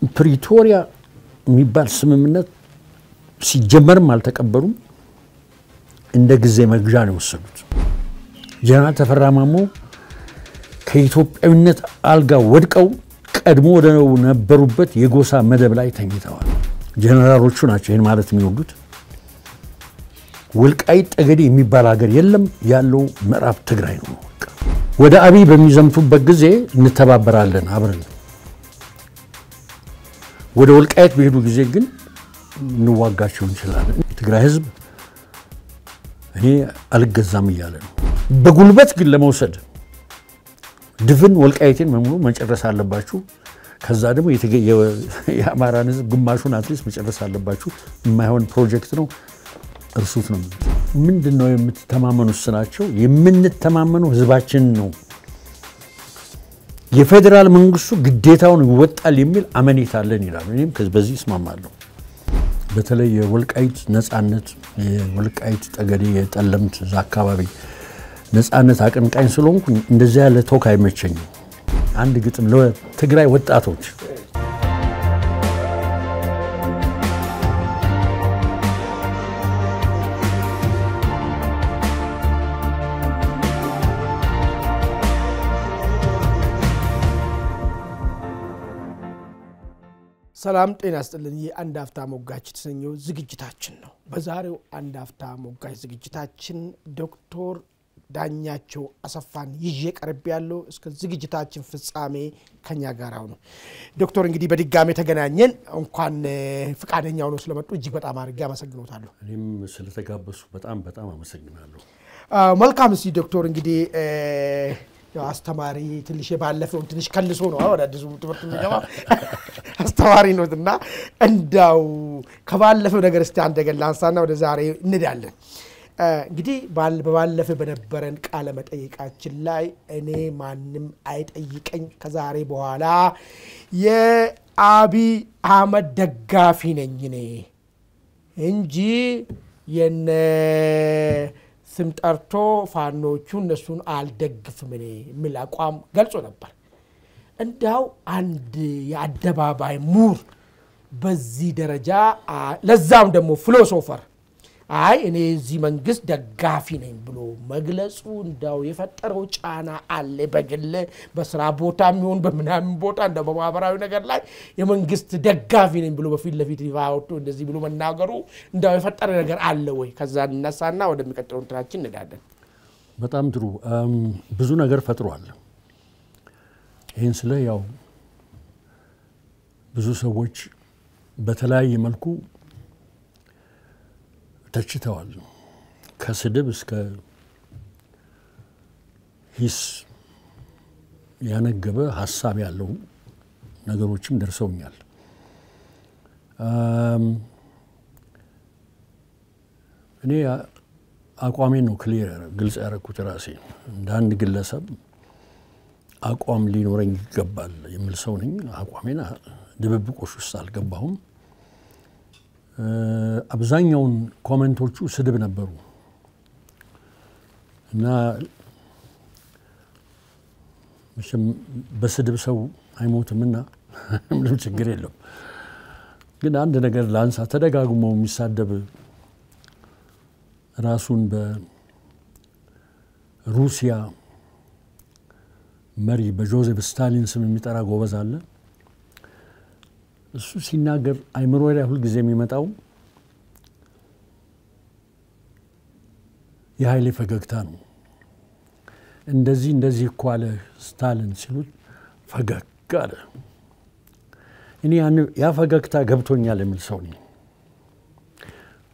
ፕሪቶሪያ የሚባል ስምምነት ሲጀመርም አልተቀበሉም እንደ ጊዜ መግዣ ነው ወሰዱት ጀነራል ተፈራ ማሞ ከኢትዮጵያዊነት አልጋ ወድቀው ቀድሞ ወደ ነበሩበት የጎሳ መደብ ላይ ተኝተዋል ጀነራሎቹ ናቸው ይሄን ማለት የሚወዱት ወልቃይት ጠገዴ የሚባል ሀገር የለም ያለው ምዕራብ ትግራይ ነው ወደ አብይ በሚዘምቱበት ጊዜ እንተባበራለን አብረን ወደ ወልቃይት በሄዱ ጊዜ ግን እንዋጋቸው እንችላለን ትግራይ ህዝብ እኔ አልገዛም ይያለ ነው በጉልበት ግን ለመውሰድ ድፍን ወልቃይትን መምሉ መጨረስ አለባችሁ ከዛ ደግሞ የአማራን ህዝብ ግማሹን አትሊስት መጨረስ አለባችሁ የማይሆን ፕሮጀክት ነው እርሱት ነው ምንድነው የምትተማመኑት ስናቸው የምንተማመነው ህዝባችን ነው የፌደራል መንግስቱ ግዴታውን ይወጣል የሚል አመኔታ አለን ይላሉ እኔም በዚህ እስማማለሁ በተለይ የወልቃይት ነጻነት የወልቃይት ጠገዴ የጠለምት አካባቢ ነጻነት አቀንቃኝ ስለሆንኩ እንደዚህ ያለ ቶክ አይመቸኝም አንድ ግጥም ለትግራይ ወጣቶች ሰላም ጤና ይስጥልኝ የአንድ አፍታ ሞጋች ተሰኘው ዝግጅታችን ነው በዛሬው አንድ አፍታ ሞጋች ዝግጅታችን ዶክተር ዳኛቸው አሰፋን ይዤ ቀርብ ያለው እስከ ዝግጅታችን ፍጻሜ ከኛ ጋራው ነው ዶክተር እንግዲህ በድጋሜ ተገናኘን እንኳን ፍቃደኛው ነው ስለመጡ እጅግ በጣም አድርጌ አመሰግናለሁ እኔም ስለተጋበሱ በጣም አመሰግናለሁ መልካም እሺ ዶክተር እንግዲህ አስተማሪ ትንሽ ባለፈው ትንሽ ከልሶ ነው ወደ አዲሱ ትምህርት የሚገባ አስተማሪ ነውና እንዳው ከባለፈው ነገር እስቲ አንድ ነገር ላንሳና ወደ ዛሬ እንሄዳለን እንግዲህ ባለፈው በነበረን ቃለ መጠይቃችን ላይ እኔ ማንንም አይጠይቀኝ ከዛሬ በኋላ የአብይ አህመድ ደጋፊ ነኝ እኔ እንጂ የነ ስምጠርቶ ፋኖቹ እነሱን አልደግፍም እኔ ሚል አቋም ገልጾ ነበር እንዳው አንድ የአደባባይ ሙር በዚህ ደረጃ ለዛም ደግሞ ፊሎሶፈር አይ እኔ እዚህ መንግስት ደጋፊ ነኝ ብሎ መግለጹ እንዳው የፈጠረው ጫና አለ በግል በስራ ቦታም ይሁን በመናም ቦታ እንደው በማህበራዊ ነገር ላይ የመንግስት ደጋፊ ነኝ ብሎ በፊት ለፊት ይፋውጡ እንደዚህ ብሎ መናገሩ እንዳው የፈጠረ ነገር አለ ወይ ከዛ እናሳና ወደሚቀጥለው እንትራችን እንሄዳለን በጣም ጥሩ ብዙ ነገር ፈጥሯል ይሄን ስለ ያው ብዙ ሰዎች በተለያየ መልኩ ተችተዋል ከስድብ እስከ ሂስ ያነገበ ሐሳብ ያለው ነገሮችም ደርሰውኛል እኔ አቋሜን ነው ክሊር ግልጽ ያረኩት ራሴ እንደ አንድ ግለሰብ አቋም ሊኖረኝ ይገባል የሚል ሰው ነኝ አቋሜና ድብብቆሽ ውስጥ አልገባሁም አብዛኛውን ኮሜንቶቹ ስድብ ነበሩ እና በስድብ ሰው አይሞትምና ምንም ችግር የለም ግን አንድ ነገር ላንሳ ተደጋግሞ የሚሳደብ ራሱን በሩሲያ መሪ በጆዜፍ ስታሊን ስም የሚጠራ ጎበዝ አለ እሱ ሲናገር አይምሮ ላይ ሁሉ ጊዜ የሚመጣው የኃይሌ ፈገግታ ነው እንደዚህ እኮ አለ ስታሊን ሲሉት ፈገግ አለ እኔ ያ ፈገግታ ገብቶኛል የሚል ሰው ነኝ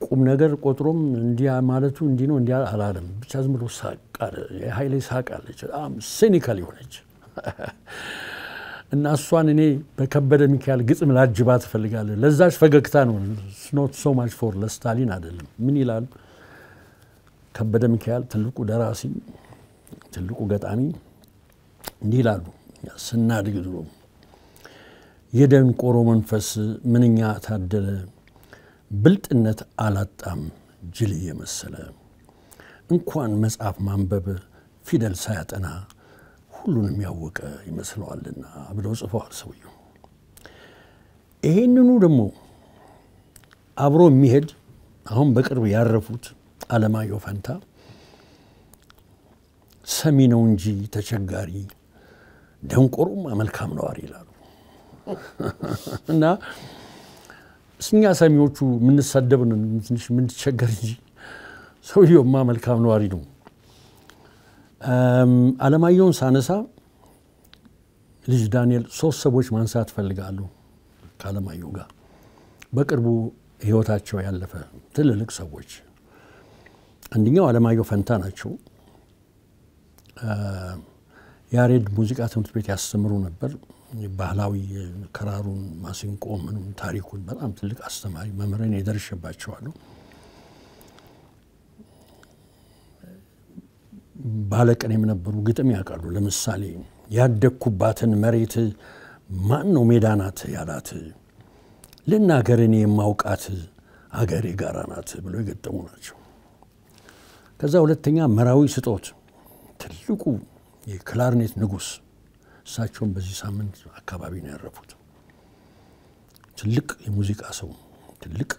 ቁም ነገር ቆጥሮም እንዲያ ማለቱ እንዲ ነው እንዲያ አላለም ብቻ ዝም ብሎ ሳቃለ የኃይሌ ሳቃለች ሲኒካል ይሆነች እና እሷን እኔ በከበደ ሚካኤል ግጥም ላጅባት ፈልጋለሁ ለዛች ፈገግታ ነው not so much for ለስታሊን አይደለም ምን ይላል ከበደ ሚካኤል ትልቁ ደራሲ ትልቁ ገጣሚ እንዲላሉ ስናድግ ድሮ የደንቆሮ መንፈስ ምንኛ ታደለ ብልጥነት አላጣም ጅል የመሰለ እንኳን መጽሐፍ ማንበብ ፊደል ሳያጠና ሁሉንም ያወቀ ይመስለዋልና ብለው ጽፈዋል ሰውየው ይሄንኑ ደግሞ አብሮ የሚሄድ አሁን በቅርብ ያረፉት አለማየሁ ፈንታ ሰሚ ነው እንጂ ተቸጋሪ ደንቆሩማ መልካም ነዋሪ ይላሉ እና እኛ ሰሚዎቹ ምን ሰደብን ትንሽ ምን ተቸገር እንጂ ሰውየውማ መልካም ነዋሪ ነው አለማየሁን ሳነሳ ልጅ ዳንኤል ሶስት ሰዎች ማንሳት ፈልጋለሁ ካለማየሁ ጋር በቅርቡ ህይወታቸው ያለፈ ትልልቅ ሰዎች አንደኛው አለማየሁ ፈንታ ናቸው ያሬድ ሙዚቃ ትምህርት ቤት ያስተምሩ ነበር ባህላዊ ከራሩን ማሲንቆ ምንም ታሪኩን በጣም ትልቅ አስተማሪ መምህራን የደረሰባቸዋለሁ ባለቀኔም ነበሩ ግጥም ያውቃሉ ለምሳሌ ያደኩባትን መሬት ማን ነው ሜዳናት ያላት ለናገርኔ የማውቃት አገሬ ጋራ ናት ብሎ ይገጠሙ ናቸው ከዛ ሁለተኛ መራዊ ስጦት ትልቁ የክላርኔት ንጉስ እሳቸውም በዚህ ሳምንት አካባቢ ነው ያረፉት ትልቅ የሙዚቃ ሰው ትልቅ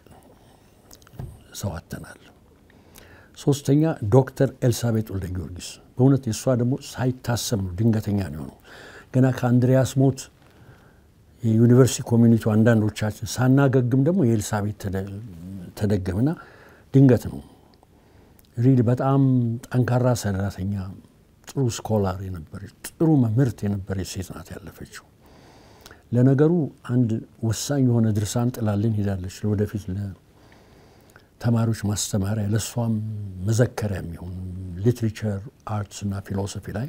ሰው አተናል ሶስተኛ ዶክተር ኤልሳቤጥ ወልደ ጊዮርጊስ በእውነት የሷ ደግሞ ሳይታሰብ ነው ድንገተኛ ነው ገና ከአንድሪያስ ሞት የዩኒቨርሲቲ ኮሚኒቲው አንዳንዶቻችን ሳናገግም ደግሞ የኤልሳቤጥ ተደገመና ድንገት ነው ሪድ በጣም ጠንካራ ሰራተኛ ጥሩ ስኮላር የነበረች ጥሩ መምህርት የነበረች ሴት ናት ያለፈችው ለነገሩ አንድ ወሳኝ የሆነ ድርሳን ጥላልን ሄዳለች ለወደፊት ለተማሪዎች ማስተማሪያ ለሷም መዘከሪያ የሚሆን ሊትሬቸር አርትስ እና ፊሎሶፊ ላይ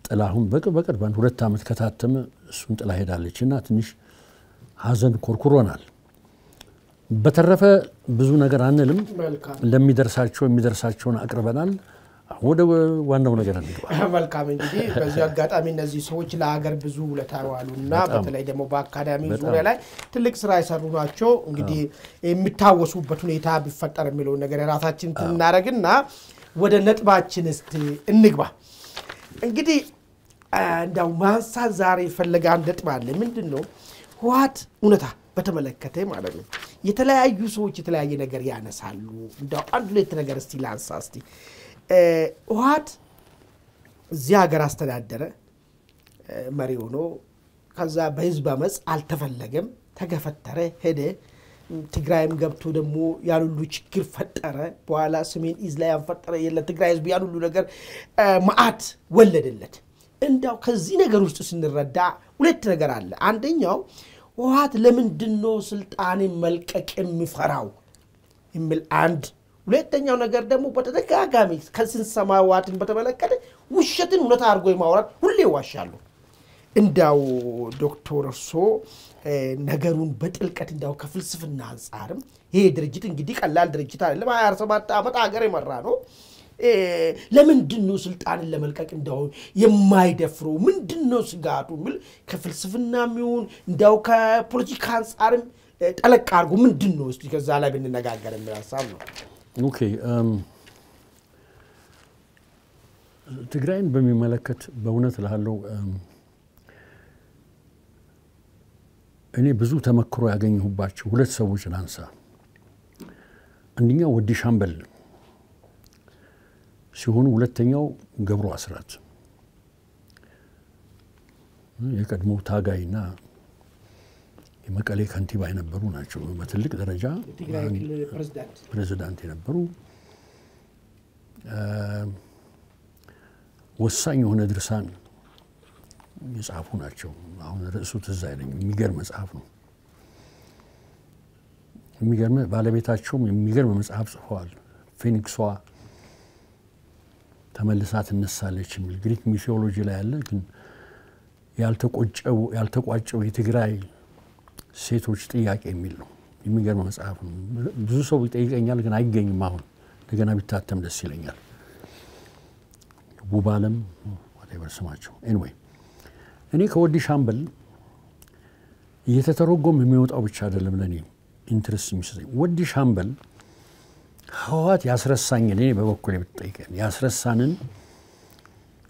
ጥላሁን በቅርብ 2 ዓመት ከታተመ እሱን ጥላ ሄዳለችና ትንሽ ሀዘን ኮርኩሮናል በተረፈ ብዙ ነገር አንልም ለሚደርሳቸው የሚደርሳቸውን አቅርበናል ወደ ዋናው ነገር እንግባ መልካም እንግዲህ በዚህ አጋጣሚ እነዚህ ሰዎች ለሀገር ብዙ ለታዋሉና በተለይ ደግሞ በአካዳሚ ዙሪያ ላይ ትልቅ ስራ ይሰሩ ናቸው እንግዲህ የሚታወሱበት ሁኔታ ቢፈጠር የሚለው ነገር ራሳችን እናረግና ወደ ነጥባችን እስቲ እንግባ እንግዲህ እንዳው ማንሳት ዛሬ ፈለጋ ነጥብ አለ ምንድነው ህወሓት እውነታ በተመለከተ ማለት ነው የተለያዩ ሰዎች የተለያየ ነገር ያነሳሉ እንዳው አንድ ሁለት ነገር እስቲ ላንሳ እስቲ ህወሓት እዚህ ሀገር አስተዳደረ መሪ ሆኖ ከዛ በህዝብ አመጽ አልተፈለገም ተገፈተረ ሄደ ትግራይም ገብቶ ደግሞ ያሉሉ ችግር ፈጠረ በኋላ ሰሜን ኢዝ ላይ አንፈጠረ የለትግራይ ህዝብ ያሉሉ ነገር ማአት ወለደለት እንዳው ከዚህ ነገር ውስጥ ስንረዳ ሁለት ነገር አለ አንደኛው ህወሓት ለምንድነው ስልጣንን መልቀቅ የሚፈራው የሚል አንድ ሁለተኛው ነገር ደግሞ በተደጋጋሚ ከስንሰማ ህወሓትን በተመለከተ ውሸትን እውነት አድርጎ የማውራት ሁሌ ዋሻሉ እንዳው ዶክተር እርሶ ነገሩን በጥልቀት እንዳው ከፍልስፍና አንፃርም ይሄ ድርጅት እንግዲህ ቀላል ድርጅት አይደለም 27 ዓመት ሀገር የመራ ነው ለምንድነው ስልጣንን ለመልቀቅ እንዳው የማይደፍሩ ምንድነው ስጋቱ ምን ከፍልስፍናም ይሁን እንዳው ከፖለቲካ አንፃርም ጠለቅ አድርጎ ምንድነው እስቲ ከዛ ላይ ብንነጋገር የሚያሳብ ነው ኦኬ ትግራይን በሚመለከት በእውነት ለሃለው እኔ ብዙ ተመክሮ ያገኘሁባቸው ሁለት ሰዎች ላንሳ አንደኛው ወዲ ሻምበል ሲሆኑ ሁለተኛው ገብሩ አስራት የቀድሞ ታጋይና የመቀሌ ከንቲባ የነበሩ ናቸው በትልቅ ደረጃ ትግራይ ፕሬዝዳንት የነበሩ ወሳኝ የሆነ ድርሳን የጻፉ ናቸው አሁን ርዕሱ ትዝ አይለኝ የሚገርም መጽሐፍ ነው የሚገርም ባለቤታቸውም የሚገርም መጽሐፍ ጽፈዋል ፊኒክሷ ተመልሳ ትነሳለች የሚል ግሪክ ሚቶሎጂ ላይ ያለ ግን ያልተቋጨው የትግራይ ሴቶች ጥያቄ የሚል ነው የሚገርም መጽሐፍ ነው ብዙ ሰው ይጠይቀኛል ግን አይገኝም አሁን እንደገና ቢታተም ደስ ይለኛል ቡባለም whatever ስማቸው anyway እኔ ከወዲ ሻምበል እየተተረጎም የሚወጣው ብቻ አይደለም ለኔ ኢንትረስት የሚሰጠኝ ወዲ ሻምበል ህወሓት ያስረሳኝ እኔ በበኩሌ ብትጠይቀኝ ያስረሳንን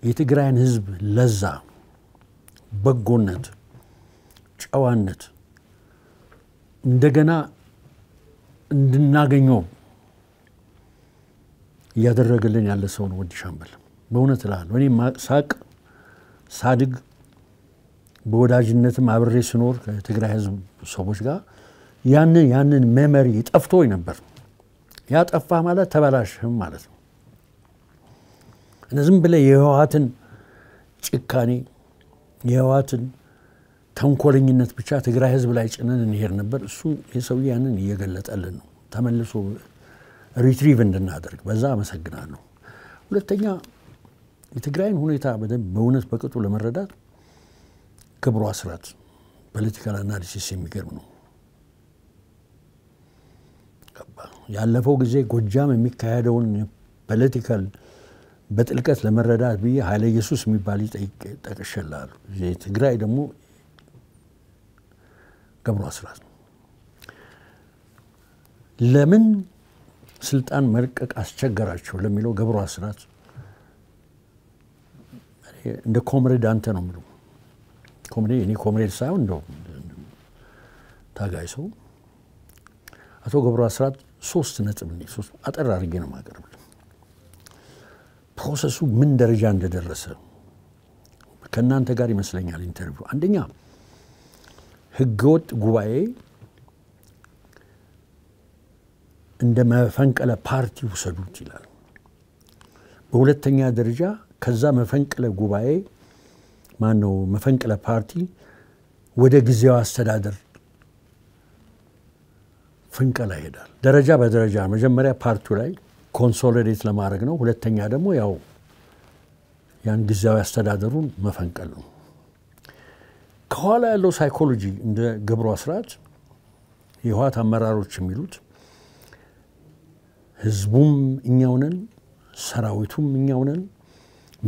የትግራይን ህዝብ ለዛ በጎነት ጨዋነት እንደገና እንድናገኘው ያደረገልን ያለ ሰው ነው ወዲ ሻምበል በእውነት እላለሁ እኔ ሳድግ በወዳጅነትም አብሬ ስኖር ከትግራይ ህዝብ ሰዎች ጋር ያንን ሜሞሪ ጠፍቶኝ ነበር ያ ጠፋ ማለት ተበላሽም ማለት ነው እነዚህም ብለ የህወሓትን ጭካኔ የህወሓትን ተንኮለኝነት ብቻ ትግራይ ህዝብ ላይ ጭነን እንሄድ ነበር እሱ የሰውዬ ያንን እየገለጠልን ነው ተመልሶ ሪትሪቭ እንድናደርግ በዛ አመሰግናለሁ ሁለተኛ የትግራይን ሁኔታ በእውነት በቅጡ ለመረዳት ገብሩ አስራት ፖለቲካል አናሊሲስ የሚገርም ነው ያለፈው ጊዜ ጎጃም የሚካሄደውን ፖለቲካል በጥልቀት ለመረዳት ብዬ ኃይለ ኢየሱስ የሚባል ጠቅሼላል የትግራይ ደግሞ ገብሩ አስራት ለምን ስልጣን መልቀቅ አስቸገራቸው ለሚለው ገብሩ አስራት እንደ ኮምሬድ አንተ ነው ምለው ኮምሬድ ሳይሆን እንደው ታጋይ ሰው አቶ ገብሩ አስራት 3 ነጥብ ነው 3 አጠር አድርጌ ነው ማቀርብ ፕሮሰሱ ምን ደረጃ እንደደረሰ ከናንተ ጋር ይመስለኛል ኢንተርቪው አንደኛ ህገወጥ ጉባኤ እንደ መፈንቅለ ፓርቲ ወሰዱት ይላል በሁለተኛ ደረጃ ከዛ መፈንቅለ ጉባኤ ማነው መፈንቅለ ፓርቲ ወደ ጊዜው አስተዳደር ፍንቀላ ይሄዳል ደረጃ በደረጃ መጀመሪያ ፓርቲው ላይ ኮንሶሊዴት ለማድረግ ነው ሁለተኛ ደግሞ ያው ያን ጊዜው አስተዳደሩን መፈንቀል ነው ከኋላ ያለው ሳይኮሎጂ እንደ ገብሩ አስራት የህወሓት አመራሮች የሚሉት ህዝቡም እኛው ነን ሰራዊቱም እኛው ነን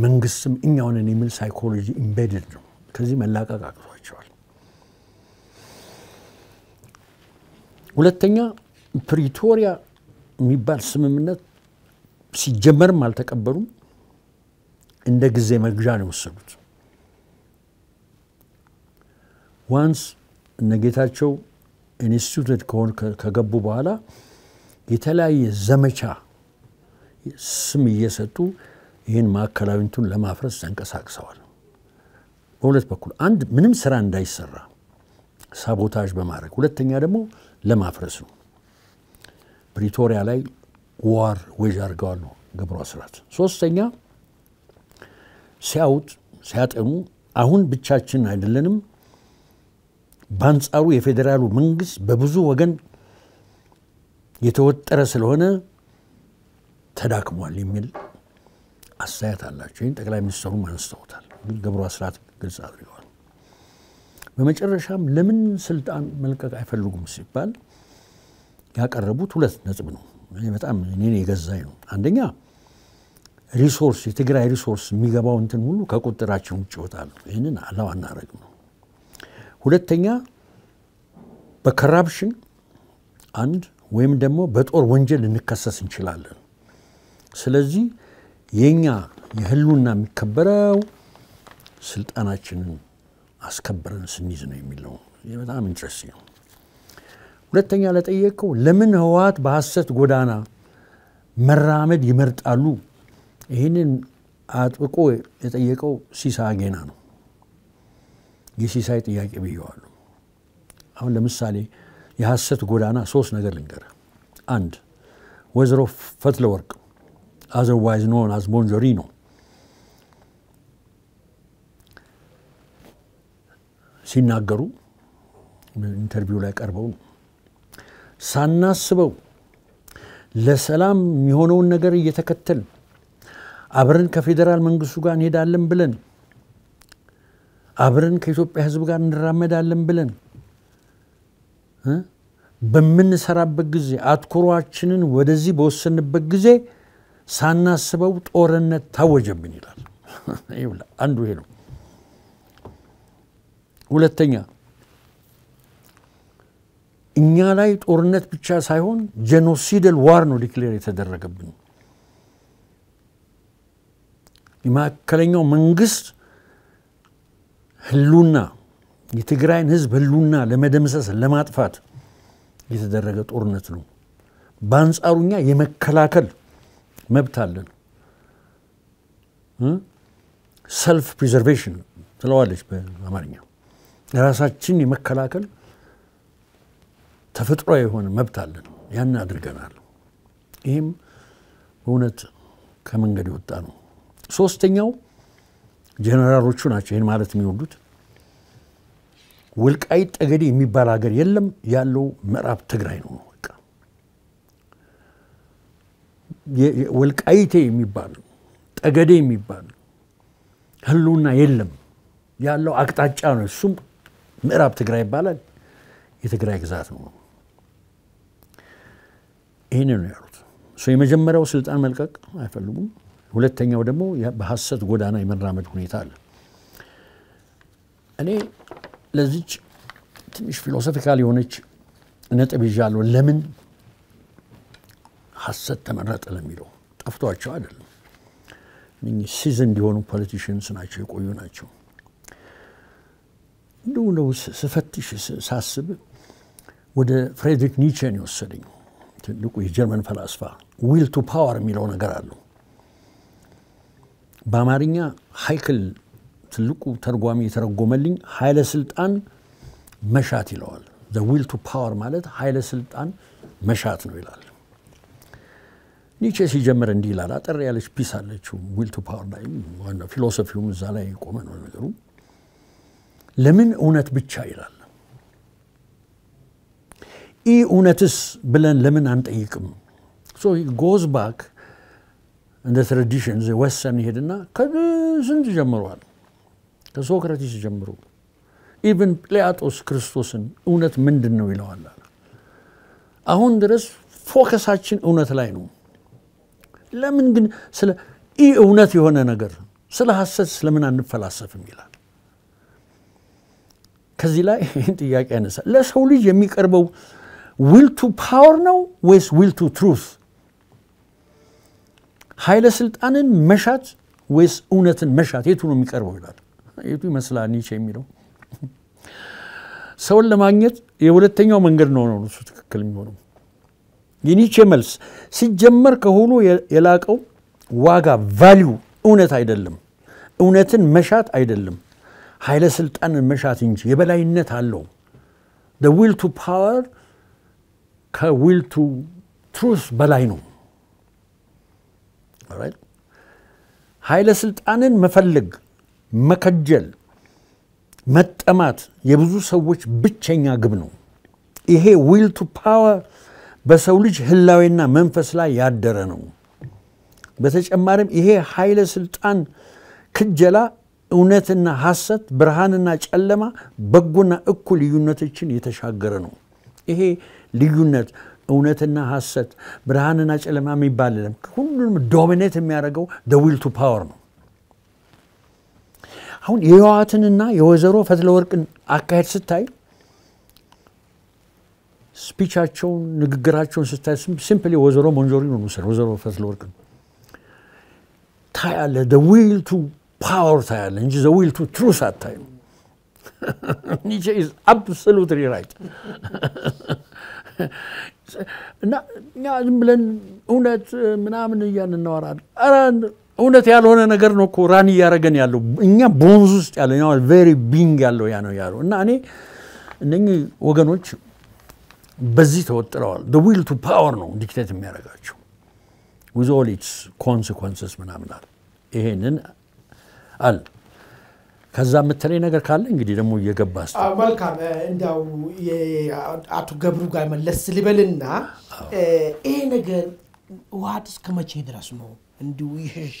መንግስትም እኛው ነን የሚል ሳይኮሎጂ ኢምቤድድ ነው ከዚህ መላቀቅ አቅቷቸዋል ሁለተኛ ፕሪቶሪያ የሚባል ስምምነት ሲጀመርም አልተቀበሉም እንደ ጊዜ መግዣ ነው ወሰዱት ዋንስ እነጌታቸው ኢንስቲትዩት ከገቡ በኋላ የተለያየ ዘመቻ ስም እየሰጡ ይህን ማዕከላዊነቱን ለማፍረስ ተንቀሳቅሰዋል በሁለት በኩል አንድ ምንም ስራ እንዳይሰራ ሳቦታጅ በማድረግ ሁለተኛ ደግሞ ለማፍረስ ነው ፕሪቶሪያ ላይ ዋር ወጅ አድርገዋል ነው ገብሩ አስራት ሶስተኛ ሲያጠኑ አሁን ብቻችን አይደለንም ባንጻሩ የፌደራሉ መንግስት በብዙ ወገን የተወጠረ ስለሆነ ተዳክሟል የሚል አስተያየት አላቸው ይህን ጠቅላይ ሚኒስትሩ አንስተውታል ገብሩ አስራት ግልጽ አድርገዋል በመጨረሻም ለምን ስልጣን መልቀቅ አይፈልጉም ሲባል ያቀረቡት 2 ነጥብ ነው በጣም እኔን የገዛኝ ነው አንደኛ ሪሶርስ የትግራይ ሪሶርስ የሚገባው እንትን ሁሉ ከቁጥራችን ውጭ ይወጣል ይሄንን አላው አናረግ ነው ሁለተኛ በኮራፕሽን አንድ ወይም ደግሞ በጦር ወንጀል እንከሰስ እንችላለን ስለዚህ የኛ የህሉና የሚከበረው ስልጣናችንን አስከብረን ስንይዝ ነው የሚለው በጣም ኢንትረስቲንግ ነው ሁለተኛ ለጠየቀው ለምን ህወሓት በሐሰት ጎዳና መራመድ ይመርጣሉ ይሄንን አጥብቆ የጠየቀው ሲሳይ አጌና ነው የሲሳይ ጥያቄ ብየዋለሁ አሁን ለምሳሌ የሐሰት ጎዳና 3 ነገር ልንገር አንድ ወይዘሮ ፈትለወርቅ otherwise known as Bonjorino ሲናገሩ ኢንተርቪው ላይ ቀርበው ሳናስበው ለሰላም የሚሆነውን ነገር እየተከተል አብረን ከፌደራል መንግስቱ ጋር እንሄዳለን ብለን አብረን ከኢትዮጵያ ህዝብ ጋር እንራመዳለን ብለን በመንሰራበት ጊዜ አትኩሯችንን ወደዚህ በወሰንበት ጊዜ ሳናስበው ጦርነት ታወጀብን ይላል ይውላ አንዱ ይሄ ነው ሁለተኛ እኛ ላይ ጦርነት ብቻ ሳይሆን ጄኖሲዳል ዋር ነው ዲክሌር የተደረገብን የማከለኛው መንግስት ህሉና የትግራይን ህዝብ ህሉና ለመደምሰስ ለማጥፋት የተደረገ ጦርነት ነው በአንጻሩኛ የመከላከል መብት አለን ሰልፍ ፕሪዘርቬሽን ትለዋለች በአማርኛ ራሳችን የመከላከል ተፈጥሯዊ የሆነ መብት አለን ያን አድርገናል ይሄም በእውነት ከመንገድ ይወጣ ነው ሶስተኛው ጀነራሎቹ ናቸው ይሄን ማለት የሚወዱት ወልቃይት ጠገዴ የሚባል ሀገር የለም ያለው ምዕራብ ትግራይ ነው በቃ ወልቃይቴ የሚባል ጠገዴ የሚባል ህልውና የለም ያለው አቅጣጫ ነው እሱም ምዕራብ ትግራይ ይባላል የትግራይ ግዛት ነው ይሄን ነው ያሉት የመጀመሪያው ስልጣን መልቀቅ አይፈልጉም ሁለተኛው ደግሞ በሐሰት ጎዳና የመራመድ ሁኔታ አለ እኔ ለዚች ትንሽ ፊሎሶፊካል የሆነች ነጥብ ይዣለሁ ለምን ሐሰት ተመረጠ ለሚለው ጠፍቷቸው አይደለም እነኚህ ሲዝን እንዲሆኑ ፖለቲሽንስ ናቸው የቆዩ ናቸው እንደው ስፈትሽ ሳስብ ወደ ፍሬድሪክ ኒቼን ይወሰደኝ ትልቁ የጀርመን ፈላስፋ ዊል ቱ ፓወር የሚለው ነገር አለው በአማርኛ ሃይክል ትልቁ ተርጓሚ የተረጎመልኝ ኃይለ ስልጣን መሻት ይለዋል the will to power ማለት ኃይለ ስልጣን መሻት ነው ይላል ኒቼ ሲጀምር እንዲህ ይላል አጠር ያለች ፒስ አለችው will to power ላይ ዋና ፊሎሶፊውም እዛ ላይ ቆመ ነው ነገሩ ለምን እውነት ብቻ ይላል እውነትስ ብለን ለምን አንጠይቅም so he goes back in the traditions the western ሄድና ከስንት ጀምሯል ከሶክራቲስ ጀምሮ even ፕላቶስ ክርስቶስን እውነት ምንድነው ይለዋል አሁን ድረስ ፎከሳችን እውነት ላይ ነው ለምን ግን ስለ እውነት የሆነ ነገር ስለ ሐሰት ስለምን አንፈላሰፍም ይላል ከዚህ ላይ ጥያቄ ያነሳ ለሰው ልጅ የሚቀርበው will to power ነው ወይስ will to truth ኃይለ ስልጣንን መሻት ወይስ እውነትን መሻት የቱ ነው የሚቀርበው ይላል የቱ ይመስላል ኒቼ የሚለው ሰውን ለማግኘት የሁለተኛው መንገድ ነው እሱ ትክክል የሚሆነው የኒቼ መልስ ሲጀመር ከሆኑ የላቀው ዋጋ ቫልዩ እውነት አይደለም እውነትን መሻት አይደለም ኃይለ ስልጣንን መሻት እንጂ የበላይነት አለው the will to power ከwill to truth በላይ ነው alright ኃይለ ስልጣንን መፈለግ መከጀል መጠማት የብዙ ሰዎች ብቸኛ ግብ ነው ይሄ will to power በሰው ልጅ ህላዌና መንፈስ ላይ ያደረ ነው በተጨማሪም ይሄ ኃይለ ስልጣን ክጀላ እውነትና ሐሰት ብርሃንና ጨለማ በጎና እኩል ልዩነቶችን የተሻገረ ነው ይሄ ልዩነት እውነትና ሐሰት ብርሃንና ጨለማ የሚባልለም ሁሉንም ዶሚኔት የሚያደርገው the will to power ነው አሁን የህዋትንና የወዘሮ ፈትለወርቅን አካሄድ ስታይ ስፒቻቸውን ንግግራቸውን ስታይ ሲምፕሊ ወዘሮ ሞንጆሪኖ ነው ወዘሮ ፈትለወርቅን ታያለ the will to power ታያለ እንጂ the will to truth አታይም Nietzsche is absolutely right እና ዝም ብለን እውነት ምናምን እያንናወራለን እውነት ያልሆነ ነገር ነው እኮ ራን ያረገን ያለው እኛ ቦንዝ ውስጥ ያለው ነው very being ያለው ያ ነው ያለው እና እኔ እነኚህ ወገኖች በዚህ ተወጥረዋል the will to power ነው ዲክቴት የሚያረጋቸው with all its consequences ምናምን አለ ይሄንን አለ ከዛ መተለይ ነገር ካለ እንግዲህ ደግሞ እየገባስ መልካም እንዳው አቶ ገብሩ ጋር መለስ ሊበልና ይሄ ነገር ዋት እስከመቼ ድረስ ነው እንዲው ይሄሽ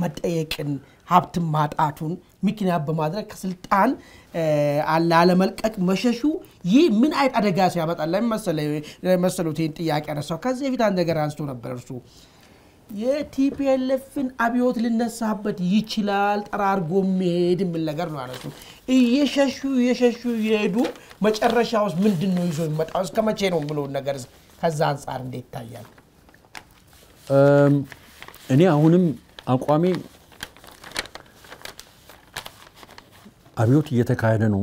መጠየቅን ሀብት ማጣቱን ምክንያት በማድረግ ከስልጣን አላለ መልቀቅ መሸሹ ይህ ምን አይነት አደጋ ሲያመጣል ለምሳሌ ጥያቄ አነሳው ከዚህ ፊት አንድ ነገር አንስቶ ነበር እርሱ የቲፒኤልኤፍን አብዮት ሊነሳበት ይችላል ጠራርጎ መሄድ ምን ነገር ነው አነሱ እየሸሹ ይሄዱ መጨረሻውስ ምንድነው ይዞ ይመጣው እስከመቼ ነው ብሎ ነገር ከዛ አንፃር እንዴት ታያል እኔ አሁንም አቋሜ አብዮት እየተካሄደ ነው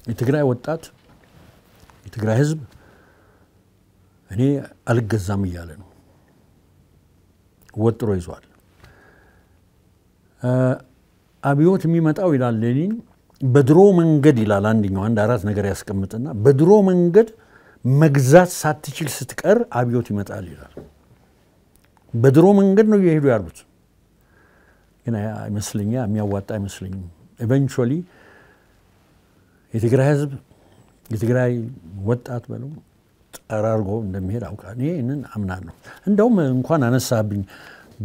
የትግራይ ወጣት የትግራይ ህዝብ እኔ አልገዛም እያለ ነው ወጥሮ ይዟል አብዮት የሚመጣው ይላል ሌኒን በድሮ መንገድ ይላል አንድ አራት ነገር ያስቀምጥና በድሮ መንገድ መግዛት ሳትችል ስትቀር አብዮት ይመጣል ይላል በድሮ መንገድ ነው እየሄዱ ያሉት ግን አይመስልኛ የሚያዋጣ አይመስልኝም ኢቨንቹዋሊ የትግራይ ህዝብ የትግራይ ወጣት በለው ጠራርጎ እንደሚሄድ አውቃለሁ እኔ እነን አምናለሁ እንደውም እንኳን አነሳብኝ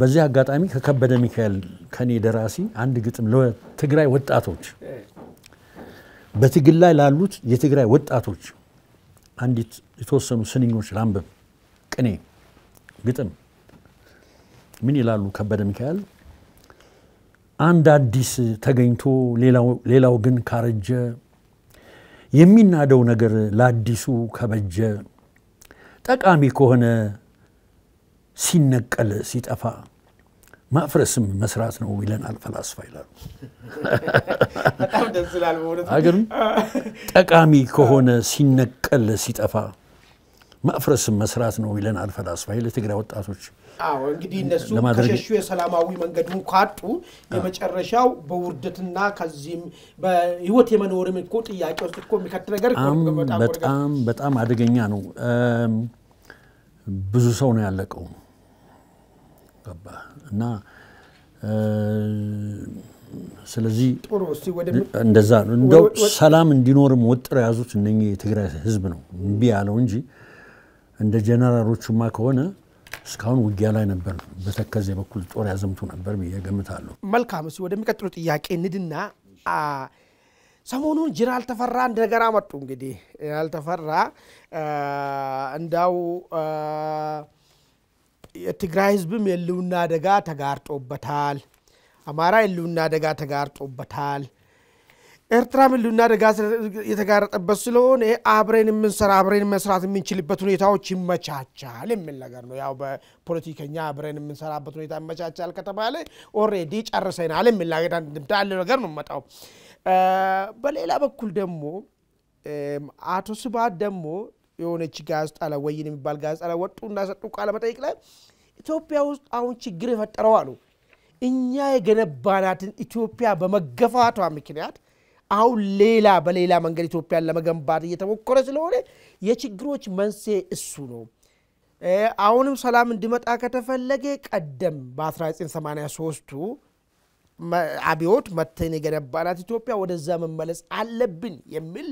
በዚህ አጋጣሚ ከከበደ ሚካኤል ከኔ ደራሲ አንድ ግጥም ለትግራይ ወጣቶች በትግል ላይ ላሉት የትግራይ ወጣቶች አንዲት የተወሰኑ ስንኞች ላንብብ ቅኔ ግጥም ምን ይላሉ ከበደ ሚካኤል አንድ አዲስ ተገኝቶ ሌላው ግን ካረጀ የሚናደው ነገር ለአዲሱ ከበጀ ጠቃሚ ከሆነ ሲነቀል ሲጠፋ ማፍረስም መስራት ነው ይለናል ፈላስፋ ይላሉ በጣም ደስ ይላል ማለት አገር ጠቃሚ ከሆነ ሲነቀል ሲጠፋ ማፍረስም መስራት ነው ይለናል ፈላስፋ ለትግራይ ወጣቶች አዎ እንግዲህ እነሱ ከሸሹ የሰላማዊ መንገዱን ካጡ የመጨረሻው በውርደትና ከዚህም በህይወት የመኖርም እኮ ጥያቄ ውስጥ እኮ የሚከት ነገር በጣም አደገኛ ነው ብዙ ሰው ነው ያለቀው ገባ እና ስለዚህ እንደዛ እንደው ሰላም እንዲኖርም ወጥረ ያዙት እነኚህ የትግራይ ህዝብ ነው እንቢ ያለው እንጂ እንደ ጀነራሎቹማ ከሆነ እስካሁን ውጊያ ላይ ነበር በተከዜ በኩል ጦር ያዘምቱ ነበር በየገምታለሁ መልካም እሱ ወደሚቀጥለው ጥያቄ እንድና ሰሞኑን ጀነራል ተፈራ እንደገና መጡ እንግዲህ ጀነራል ተፈራ እንዳው የትግራይ ህዝብም የሉና አደጋ ተጋርጦበታል አማራ የሉና አደጋ ተጋርጦበታል ኤርትራም የሉና አደጋ የተጋረጠበት ስለሆነ አብረን መስራት የምንችልበት ሁኔታዎች ይመቻቻል የሚል ነገር ነው ያው በፖለቲከኛ አብረን የምንሰራበት ሁኔታ ይመቻቻል ከተባለ ኦሬዲ ጨርሰናል የሚል ነገር ነው መጣው በሌላ በኩል ደግሞ አቶ ስብሐት ደግሞ የሆነች ጋዜጣ ላይ ወይን የሚባል ጋዜጣ ላይ ወጡና ሰጡ ቃለ መጠይቅ ላይ ኢትዮጵያ ውስጥ አሁን ችግር የፈጠረው አሉ እኛ የገነባናትን ኢትዮጵያ በመገፋቷ ምክንያት አሁን በሌላ መንገድ ኢትዮጵያን ለመገንባት እየተሞከረ ስለሆነ የችግሮች መንስኤ እሱ ነው አሁንም ሰላም እንዲመጣ ከተፈለገ ቀደም በ1983 አብዮት መተን የገነባናት ኢትዮጵያ ወደዛ መመለስ አለብን የሚል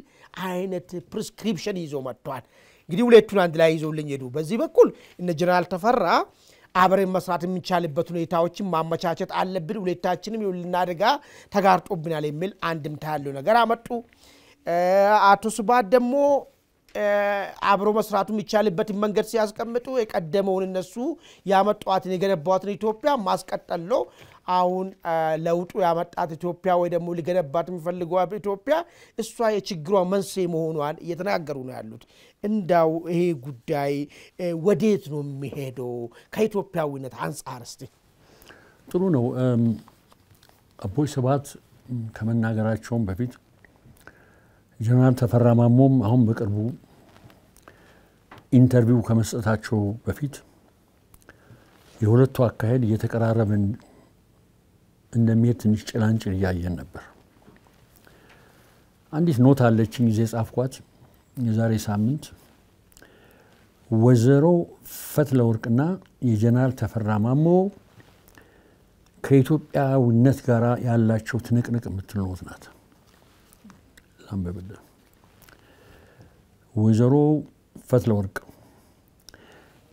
አይነት ፕሪስክሪፕሽን ይዞ መጥቷል እንግዲህ ሁለቱን አንድ ላይ ይዞልኝ ሄዱ በዚህ በኩል እነ ጀነራል ተፈራ አብረን መስራት የምንቻልበት ሁኔታዎችን ማመቻቸት አለብን ሁለታችንም የሉና አደጋ ተጋርጦብናል የሚል አንድምታ ያለው ነገር አመጡ አቶ ስብሐት ደግሞ አብሮ መስራቱ የሚቻልበት መንገድ ሲያስቀምጡ የቀደመውን እነሱ ያመጣዋትን የገነባዋትን ኢትዮጵያ ማስቀጠል አሁን ለውጡ ያመጣት ኢትዮጵያ ወይ ደግሞ ሊገነባት የሚፈልገው ኢትዮጵያ እሷ የችግሯ መንስኤ መሆኗን እየተናገሩ ነው ያሉት እንዳው ይሄ ጉዳይ ወዴት ነው የሚሄደው ከኢትዮጵያዊነት አንፃር እስቲ ጥሩ ነው አቦይ ስብሐት ከመናገራቸውም በፊት ጀነራል ተፈራ ማሞም አሁን በቅርቡ ኢንተርቪው ከመስጠታቸው በፊት የሁለቱ አካሄድ እየተቀራረበን እንደሚሄድ ትንሽ ጭላንጭል ያያየን ነበር አንዲት ኖት አለችኝ ጊዜ ጻፍኳት የዛሬ ሳምንት ወዘሮ ፈትለወርቅና የጀነራል ተፈራ ማሞ ከኢትዮጵያዊነት ጋር ያላቸው ትንቅንቅ የምትልኖት ናት ላምበብልህ ወዘሮ ፈትለወርቅ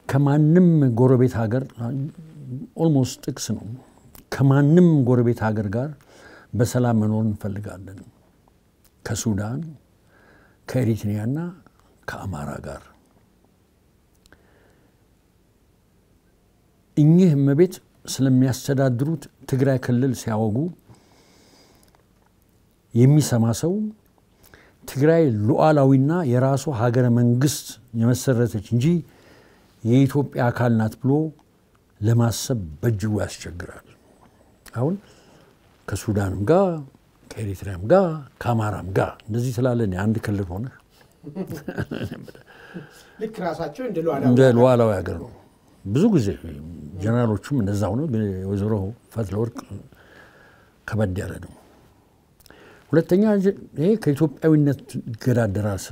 ከማንም ጎረቤት ሀገር ኦልሞስት ጥቅስ ነው ከማንም ጎረቤት ሀገር ጋር በሰላም መኖር እንፈልጋለን ከሱዳን ከኤሪትሪያና ከአማራ ጋር እኚህ መቤት ስለሚያስተዳድሩት ትግራይ ክልል ሲያወጉ የሚሰማ ሰው ትግራይ ሉዓላዊና የራሱ ሀገረ መንግስት የመሰረተች እንጂ የኢትዮጵያ አካል ናት ብሎ ለማሰብ በእጅጉ ያስቸግራል አሁን ከሱዳንም ጋር ከኤሪትሪያም ጋር ከአማራም ጋር እንደዚህ ስላለን አንድ ክልል ሆነ ልክ ራሳቸው እንደ ሉዓላዊ ሀገር ነው ብዙ ጊዜ ጀነራሎቹም እንደዛው ነው ግን ወይዘሮ ፈትለወርቅ ከበድ ያለ ነው ሁለተኛ ይሄ ከኢትዮጵያዊነት ገዳደራስ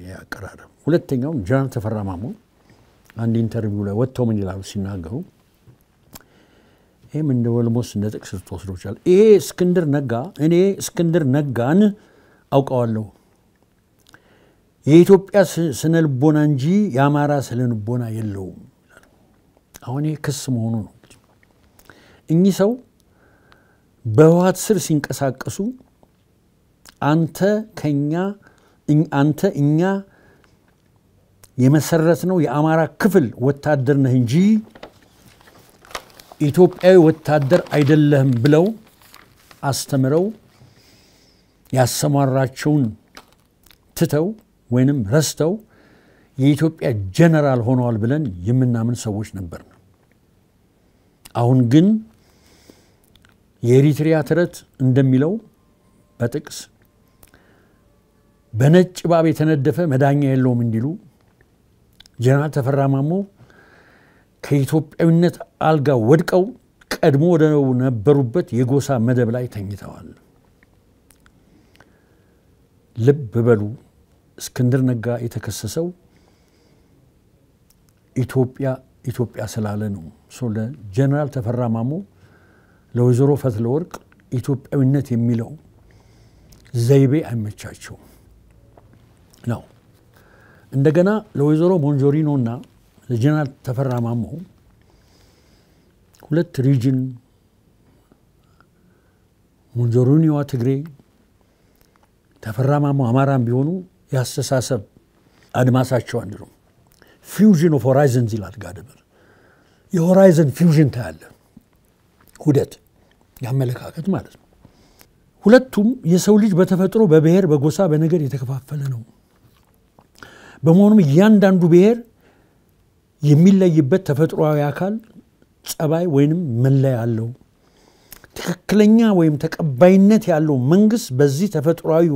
ያቀራረብ ሁለተኛው ጀነራል ተፈራ ማሞ አንድ ኢንተርቪው ላይ ወጥተው ምን ይላሉ ሲናገሩ ይሄም እንደ ወልሞስ እንደ ጥቅስ ተወስዶቻል ይሄ እስክንድር ነጋ እኔ እስክንድር ነጋን አውቀዋለሁ የኢትዮጵያ ስነልቦና እንጂ የአማራ ስነልቦና የለውም አሁን ይሄ ክስ መሆኑ ነው እኚህ ሰው በህወሓት ስር ሲንቀሳቀሱ አንተ እኛ የመሰረት ነው የአማራ ክፍል ወታደር ነህ እንጂ ኢትዮጵያዊ ወታደር አይደለህም ብለው አስተምረው ያሰማራቸውን ትተው ወይንም ረስተው የኢትዮጵያ ጀነራል ሆነዋል ብለን የምናምን ሰዎች ነበርና አሁን ግን የኤሪትሪያ ተረት እንደሚለው በጥቅስ በነጭ ባብ የተነደፈ መዳኛ የለውም እንዲሉ ጀነራል ተፈራ ማሞ ከኢትዮጵያዊነት አልጋ ወድቀው ቀድሞ ወደ ነበሩበት የጎሳ መደብ ላይ ተኝተዋል ልብ በሉ እስክንድር ነጋ የተከሰሰው ኢትዮጵያ ስላለ ነው ሶለ ጀነራል ተፈራ ማሞ ለወይዘሮ ፈትለወርቅ ኢትዮጵያዊነት የሚለው ዘይቤ አይመቻቸው ነው እንደገና ለወይዘሮ ሞንጆሪኖና ለጀነራል ተፈራ ማሞ ሁለት ሪጅን ሞንጆሪኖዋ ትግሬ ተፈራ ማሞ አማራም ቢሆኑ ያስተሳሰብ አድማሳቸው አንድ ነው ፊውዥን ኦፍ ሆራይዘንስ ይላል ጋደበር የሆራይዘን ፊውዥን ታያለ ሁደት ያመለካከት ማለት ነው ሁለቱም የሰው ልጅ በተፈጥሮ በብሔር በጎሳ በነገድ የተከፋፈለ ነው በመሆኑም እያንዳንዱ ብሔር የሚለይበት ተፈጥሯዊ አካል ጸባይ ወይንም መለያ አለው ትክክለኛ ወይም ተቀባይነት ያለው መንግስት በዚህ ተፈጥሯዊ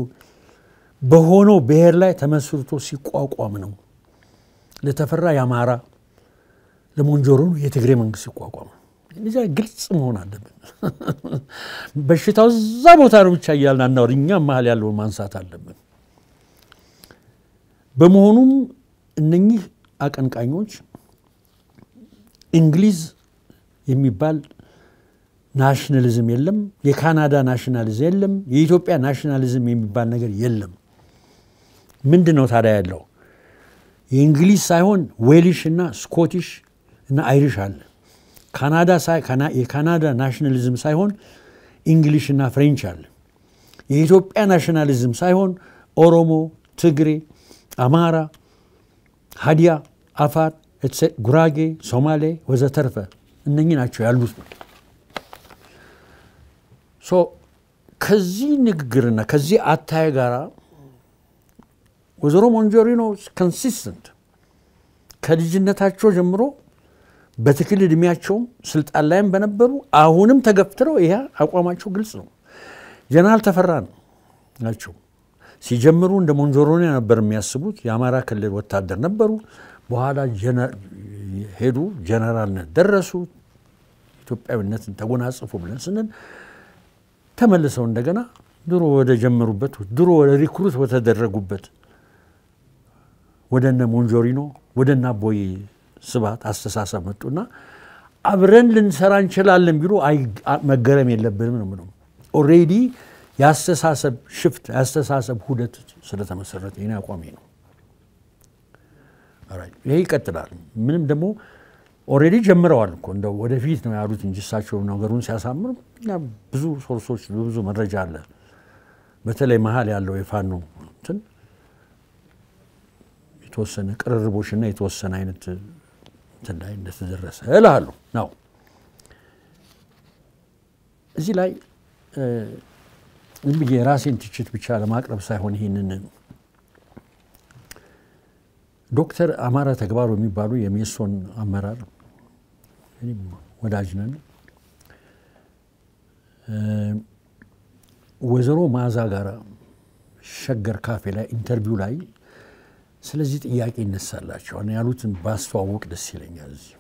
በሆነው ብሔር ላይ ተመስርቶ ሲቋቋም ነው ለተፈራ ያማራ ለሞንጆሪኖ የትግሬ መንግስት ሲቋቋም እንደዚህ ግልጽ መሆን አለበት በሽታው እዛ ቦታ ነው ብቻ ያልና እናውርኛ መሃል ያለው ማንሳት አለበት በመሆኑም እነኚህ አቀንቃኞች እንግሊዝ የሚባል ናሽናሊዝም የለም የካናዳ ናሽናሊዝም የለም የኢትዮጵያ ናሽናሊዝም የሚባል ነገር የለም ምንድነው ታዲያ ያለው የእንግሊዝ ሳይሆን ዌሊሽ እና ስኮቲሽ እና አይሪሽ አለ የካናዳ ናሽናሊዝም ሳይሆን እንግሊሽ እና ፍሬንች አለ የኢትዮጵያ ናሽናሊዝም ሳይሆን ኦሮሞ ትግሬ አማራ ሀዲያ አፋር ጉራጌ ሶማሌ ወዘተርፈ እነኚህ ናቸው ያሉት ከዚህ ንግግርና ከዚህ አታይ ጋራ ወይዘሮ ሞንጆሪኖ ኮንሲስተንት ከልጅነታቸው ጀምሮ በትክክል እድሜያቸው ስልጣን ላይም በነበሩ አሁንም ተገፍትረው ይሄ አቋማቸው ግልጽ ነው ጀነራል ተፈራ ናቸው ሲጀምሩ እንደ ሞንጆሪኖ ነበር የሚያስቡት የአማራ ክልል ወታደር ነበሩ በኋላ ሄዱ ጀነራልነት ደረሱ ኢትዮጵያዊነትን ተጎናጽፉ ብለን ስንል ተመልሰው እንደገና ድሮ ወደ ጀመሩበት ድሮ ወደ ሪክሩት ወተደረጉበት ወደነ ሞንጆሪኖ ወደና ቦይ ስባት አስተሳሰብ መጡና አብረን ልንሰራ እንችላለን ቢሉ መገረም የለብንም ነው ኦሬዲ ያስተሳሰብ ሽፍት ያስተሳሰብ ሁደት ስለተመሰረተ ይሄን አቋሜ ነው አራይ ይሄ ይቀጥላል ምንም ደግሞ ኦሬዲ ጀምረዋል እኮ እንደው ወደፊት ነው ያሉት እንጂ እሳቸው ነገሩን ሲያሳምሩ ብዙ ሶርሶች ብዙ መረጃ አለ በተለይ መሃል ያለው የፋኖ እንትን የተወሰነ ቅርርቦሽና የተወሰነ አይነት እንትን ላይ እንደተደረሰ እላለሁ ነው እዚህ ላይ እንግዲህ የራሴን ትችት ብቻ ለማቅረብ ሳይሆን ይሄንን ዶክተር አማራ ተግባሩ የሚባሉ የሜሶን አመራር ወዳጅ ነን ወዘሮ ማዛ ጋራ ሸገር ካፌ ላይ ኢንተርቪው ላይ ስለዚህ ጥያቄ ይነሳላቸው አና ያሉትን ባስተዋወቅ ደስ ይለኛል እዚህ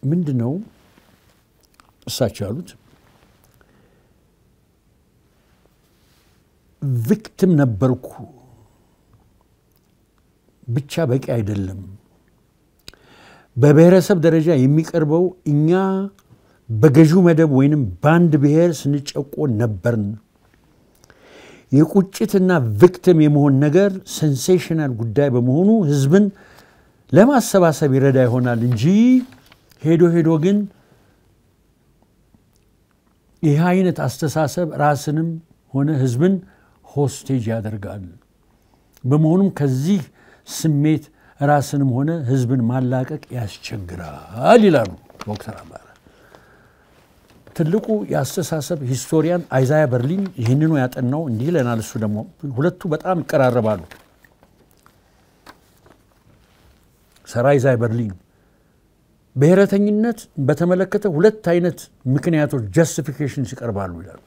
ምንድነው እሳቸው ያሉት ቪክቲም ነበርኩ ብቻ በቂ አይደለም በብሔረሰብ ደረጃ የሚቀርበው እኛ በገዢው መደብ ወይንም ባንድ ብሔር ስንጨቆን ነበርን የቁጭትና ቪክቲም የመሆን ነገር ሴንሴሽናል ጉዳይ በመሆኑ ህዝብን ለማሰባሰብ ይረዳ ይሆናል እንጂ ሄዶ ግን ይህ አይነት አስተሳሰብ ራስንም ሆነ ህዝብን ሆስቴጅ ያደርጋል በመሆኑም ከዚህ ስሜት ራስንም ሆነ ህዝብን ማላቀቅ ያስቸግራል ይላሉ ዶክተር አማራ ትልቁ ያስተሳሰብ ሂስቶሪያን አይዛያ በርሊን ይህንኑ ያጠናው እንዲህ ለናል እሱ ደግሞ ሁለቱ በጣም ይቀራረባሉ ሰራ አይዛያ በርሊን ብሔረተኝነት በተመለከተ ሁለት አይነት ምክንያቶች ጀስቲፊኬሽን ሲቀርባሉ ይላሉ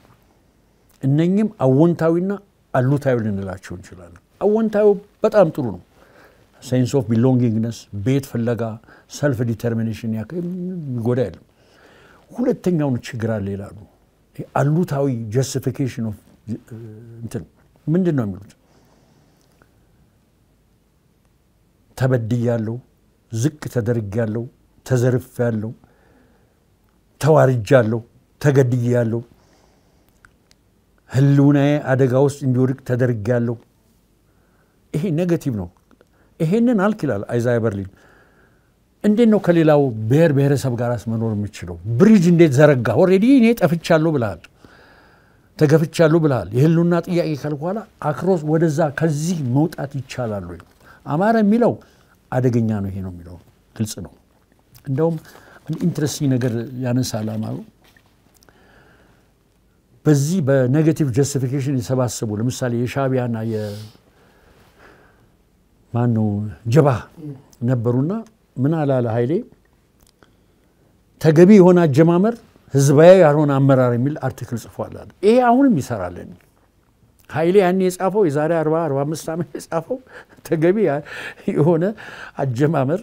እነኚህም አወንታዊና አሉታዊ ልንላቸው እንችላለን አወንታዊ በጣም ጥሩ ነው sense of belongingness ቤት ፍለጋ self determination ይጎዳ አይደለም ሁለተኛው ችግር አለ ይላሉ አሉታዊ justification of እንትን ምንድነው የሚሉት ተበድያለሁ ዝቅ ተደርጊያለሁ ተዘርፌያለሁ ተዋርጃለሁ ተገድያለሁ ህልውናዬ አደጋ ውስጥ እንዲወድቅ ተደርጊያለሁ ይሄ ኔጌቲቭ ነው ይሄንን አልክላል አይዛያ በርሊን እንዴት ነው ከሌላው ብሔረሰብ ጋርስ መኖር የሚችለው ብሪጅ እንዴት ዘረጋ ኦሬዲ እኔ ጠፍቻለሁ ብለሃል ተገፍቻለሁ ብለሃል የህልውና ጥያቄ ካልኳላ አክሮስ ወደዛ ከዚህ መውጣት ይቻላል ወይ አማራ የሚለው አደገኛ ነው ይሄ ነው የሚለው ግልጽ ነው እንደውም ኢንትረስቲንግ ነገር ያነሳል አማሩ በዚህ በኔጌቲቭ ጀስቲፊኬሽን ይሰባሰቡ ለምሳሌ የሻቢያና ማኑ ጀባ ነበሩና ምን አላለ ኃይሌ ተገቢ የሆነ አጀማመር ህዝባዊ ያልሆነ አመራር የሚል አርቲክል ጽፏል አለ ይሄ አሁንም ይሰራልን ኃይሌ ያኔ የጻፈው የዛሬ 40-45 ዓመት የጻፈው ተገቢ የሆነ አጀማመር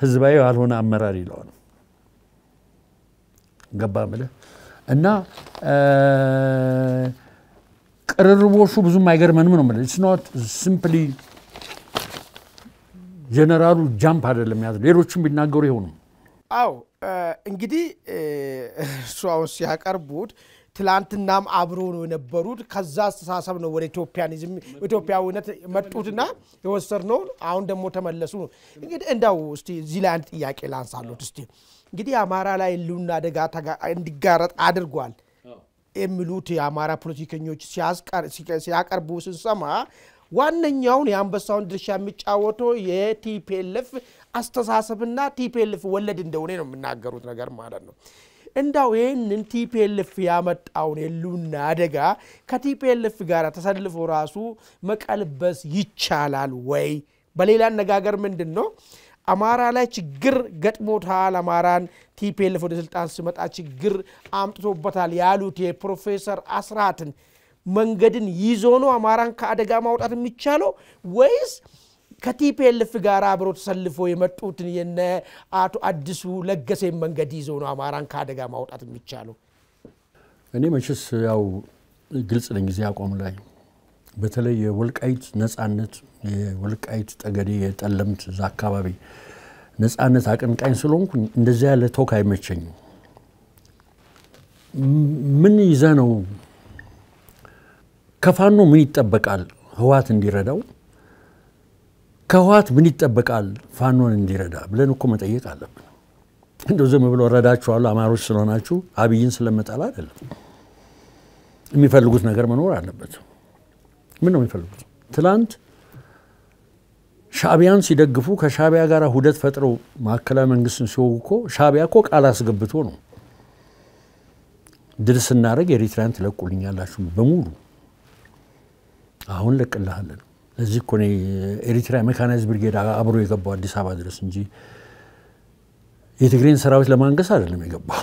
ህዝባዊ ያልሆነ አመራር ይላል ገባ ማለት እና ቅርርቦሹ ብዙም አይገርመንም ነው ማለት it's not simply ጀነራሉ ጃምፕ አይደለም ያለው ሌሎችም ቢናገሩ ይሆኑ አው እንግዲህ ሷው ሲያቀርቡት ትላንትናም አብሮ ነው የነበሩት ከዛ አስተሳሰብ ነው ወደ ኢትዮጵያኒዝም ኢትዮጵያዊነት መጡትና የወሰድነው አሁን ደግሞ ተመለሱ እንግዲህ እንዳው እስቲ እዚህ ላይ አንድ ጥያቄ ላንሳሉት እስቲ እንግዲህ አማራ ላይ ሉና አደጋ እንዲጋረጥ አድርጓል የሚሉት የአማራ ፖለቲከኞች ሲያቀርቡ ስንሰማ ዋነኛውን የአንበሳውን ድርሻ የሚጫወተው የቲፒኤልኤፍ አስተሳሰብና ቲፒኤልኤፍ ወለድ እንደሆነ ነው የምናገሩት ነገር ማለት ነው እንዳው ይሄንን ቲፒኤልኤፍ ያመጣውን የሉና አደጋ ከቲፒኤልኤፍ ጋር ተሰልፎ ራሱ መቀልበስ ይቻላል ወይ በሌላ አነጋገር ምንድነው አማራ ላይ ችግር ገጥሞታል አማራን ቲፒኤልኤፍ ወደ ስልጣን ሲመጣ ችግር አምጥቶበታል ያሉት የፕሮፌሰር አስራትን መንገድን ይዞ ነው አማራን ከአደጋ ማውጣት የሚቻለው ወይስ ከቲፒኤልኤፍ ጋር አብሮ ተሰልፎ የመጡትን የነ አቶ አዲሱ ለገሰ መንገድ ይዞ ነው አማራን ከአደጋ ማውጣት የሚቻለው እኔ መቼስ ያው ግልጽ ነኝ ጊዜ አቋም ላይ በተለይ የወልቃይት ነጻነት የወልቃይት ጠገዴ የጠለምት አካባቢ ነጻነት አቀንቃኝ ስለሆንኩ እንደዚህ ያለ ቶክ አይመቸኝም ምን ይዘ ነው ከፋኖ ምን ይተበቃል ህዋት እንዲረዳው ከህዋት ምን ይተበቃል ፋኖን እንዲረዳ ብለን እኮ መጠየቅ አለብን እንደው ዘመ ብሎ ረዳችኋል አማሮች ስለሆናችሁ አብይን ስለመጣላ አይደለም የሚፈልጉት ነገር መኖር አለበት ምን ነው የሚፈልጉት ትላንት ሻቢያን ሲደግፉ ከሻቢያ ጋር ሁደት ፈጥረው ማከላ መንግስትን ሲወጉኮ ሻቢያ እኮ ቃል አስገብቶ ነው ድርስና ረግ ኤሪትራን ተለቁልኛላችሁ በሙሉ አሁን ለቀላለን ለዚህ እኮ ነው ኤሪትራ ሜካናይዝድ ብርጌድ አብሮ የገባው አዲስ አበባ ድረስ እንጂ የትግሬን ሰራዊት ለማንገስ አይደለም የገባው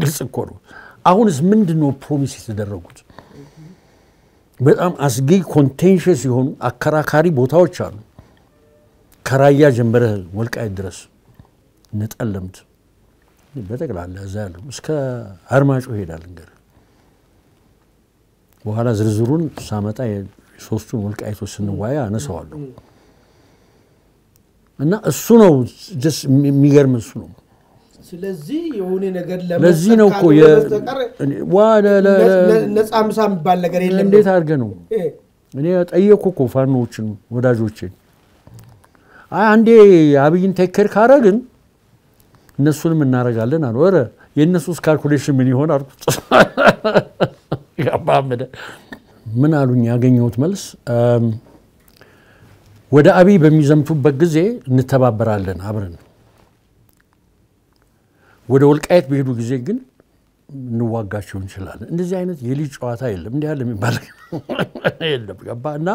ግልጽ እኮ ነው አሁንስ ምንድነው ፕሮሚስ የተደረጉት በጣም አስጊ ኮንቴንሽስ ይሆኑ አከራካሪ ቦታዎች አሉ ከራያ ጀምበረ ወልቃይት ድረስ ነጠለምት በጠቅላላ እዛ ያለው እስከ አርማጮ ሄዳል እንግዲህ በኋላ ዝርዝሩን ሳመጣ ሶስቱን ወልቃይቶች ስንዋያ አነሳዋለሁ እና እሱ ነው just የሚገርም እሱ ነው ስለዚህ የሆነ ነገር ለዚህ ነው እኮ ነፃ ምሳም ባል ነገር የለም እንዴት አድርገ ነው እኔ ጠየቅኩ እኮ ፋኖችን ወዳጆችን አንዴ አብይን ቴከር ካረግን እነሱንም እናረጋለን አሉ ወረ የነሱስ ካልኩሌሽን ምን ይሆን አልኩት ያባመደ ምን አሉኝ ያገኘሁት መልስ ወደ አብይ በሚዘምቱበት ጊዜ እንተባበራለን አብረን ወደ ወልቃይት በሄዱ ጊዜ ግን እንዋጋቸው እንችላለን እንደዚህ አይነት የልጅ ጨዋታ የለም እንዴ ያለ የሚባል የለም ገባና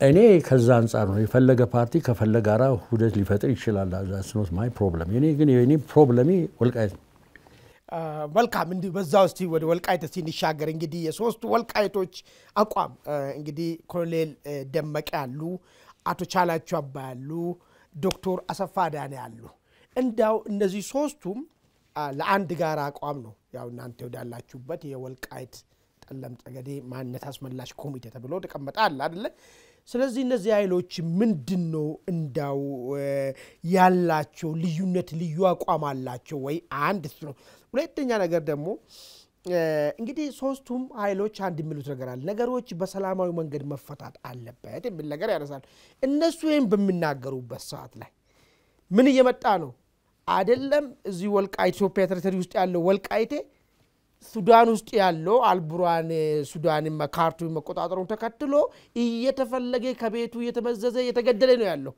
እኔ ከዛ አንፃር ነው የፈለገ ፓርቲ ከፈለገ ጋራ ሁደት ሊፈጥር ይችላል that's not my problem የኔ ፕሮብለሜ ወልቃይት መልካም እንዲ በዛው እስቲ ወደ ወልቃይት ሲንሻገር እንግዲህ የሶስቱ ወልቃይቶች አቋም እንግዲህ ኮሎኔል ደመቀ ያሉ አቶ ቻላቸው አባ ያሉ ዶክተር አሰፋ ዳኔ ያሉ እንዳው እነዚህ ሶስቱም ለአንድ ጋራ አቋም ነው ያው እናንተ ወዳላችሁበት የወልቃይት ጠለምት ጠገዴ ማንነት አስመላሽ ኮሚቴ ተብሎ ተቀመጣል አይደል ስለዚህ እነዚህ ኃይሎች ምንድነው እንዳው ያላቸው ልዩነት ልዩ አቋም አላቸው ወይ አንድ ነው ሁለተኛ ነገር ደግሞ እንግዲህ ሶስቱም ኃይሎች አንድ የሚሉት ነገር አለ ነገሮች በሰላማዊ መንገድ መፈታት አለበት የሚል ነገር ያነሳል እነሱ ይሄን በሚናገሩበት ሰዓት ላይ ምን እየመጣ ነው አይደለም እዚህ ወልቃይት ኢትዮጵያ ተሪቶሪ ውስጥ ያለው ወልቃይቴ ሱዳን ውስጥ ያለው አልቡራን ሱዳን መካርቱም መቆጣጠሩን ተከትሎ እየተፈለገ ከቤቱ እየተመዘዘ እየተገደለ ነው ያለው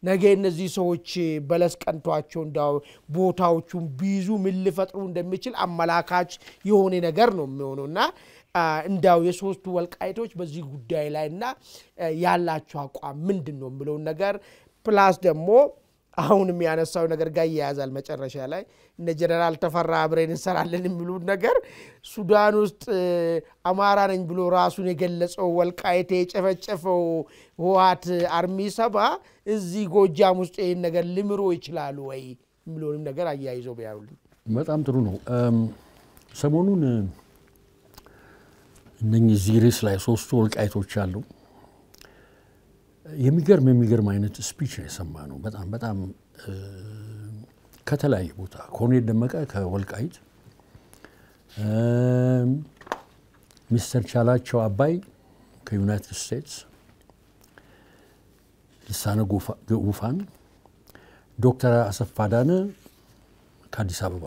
ነገ እነዚህ ሰዎች በለስ ቀንቷቸው እንዳው ቦታዎቹን ቢዙ ምን ሊፈጥሩ እንደሚችል አመላካች የሆነ ነገር ነው የሚሆነውና እንዳው የሶስቱ ወልቃይቶች በዚህ ጉዳይ ላይና ያላቸው አቋም ምንድነው የሚለው ነገር ፕላስ ደግሞ አሁንም ያነሳው ነገር ጋር ያያዛል መጨረሻ ላይ እነ ጀነራል ተፈራ አብረን እንሰራለን የሚሉ ነገር ሱዳን ውስጥ አማራ ነኝ ብሎ ራሱን የገለጸው ወልቃይቴ ጨፈጨፈው ህዋት አርሚ ሰባ እዚህ ጎጃም ውስጥ ይሄን ነገር ሊምሮ ይችላል ወይ የሚሉንም ነገር አያይዘው ቢያዩልኝ በጣም ጥሩ ነው ሰሞኑን እነኚህ ዚሪስ ላይ ሶስቱ ወልቃይቶች አሉ የሚገርም አይነት ስፒች ነው የሰማነው በጣም ከተለያየ ቦታ ኮሎኔል ደመቀ ከወልቃይት ሚስተር ቻላቸው አባይ ከዩናይትድ ስቴትስ ልሳነ ጉፋን ዶክተር አሰፋ ዳነ ከአዲስ አበባ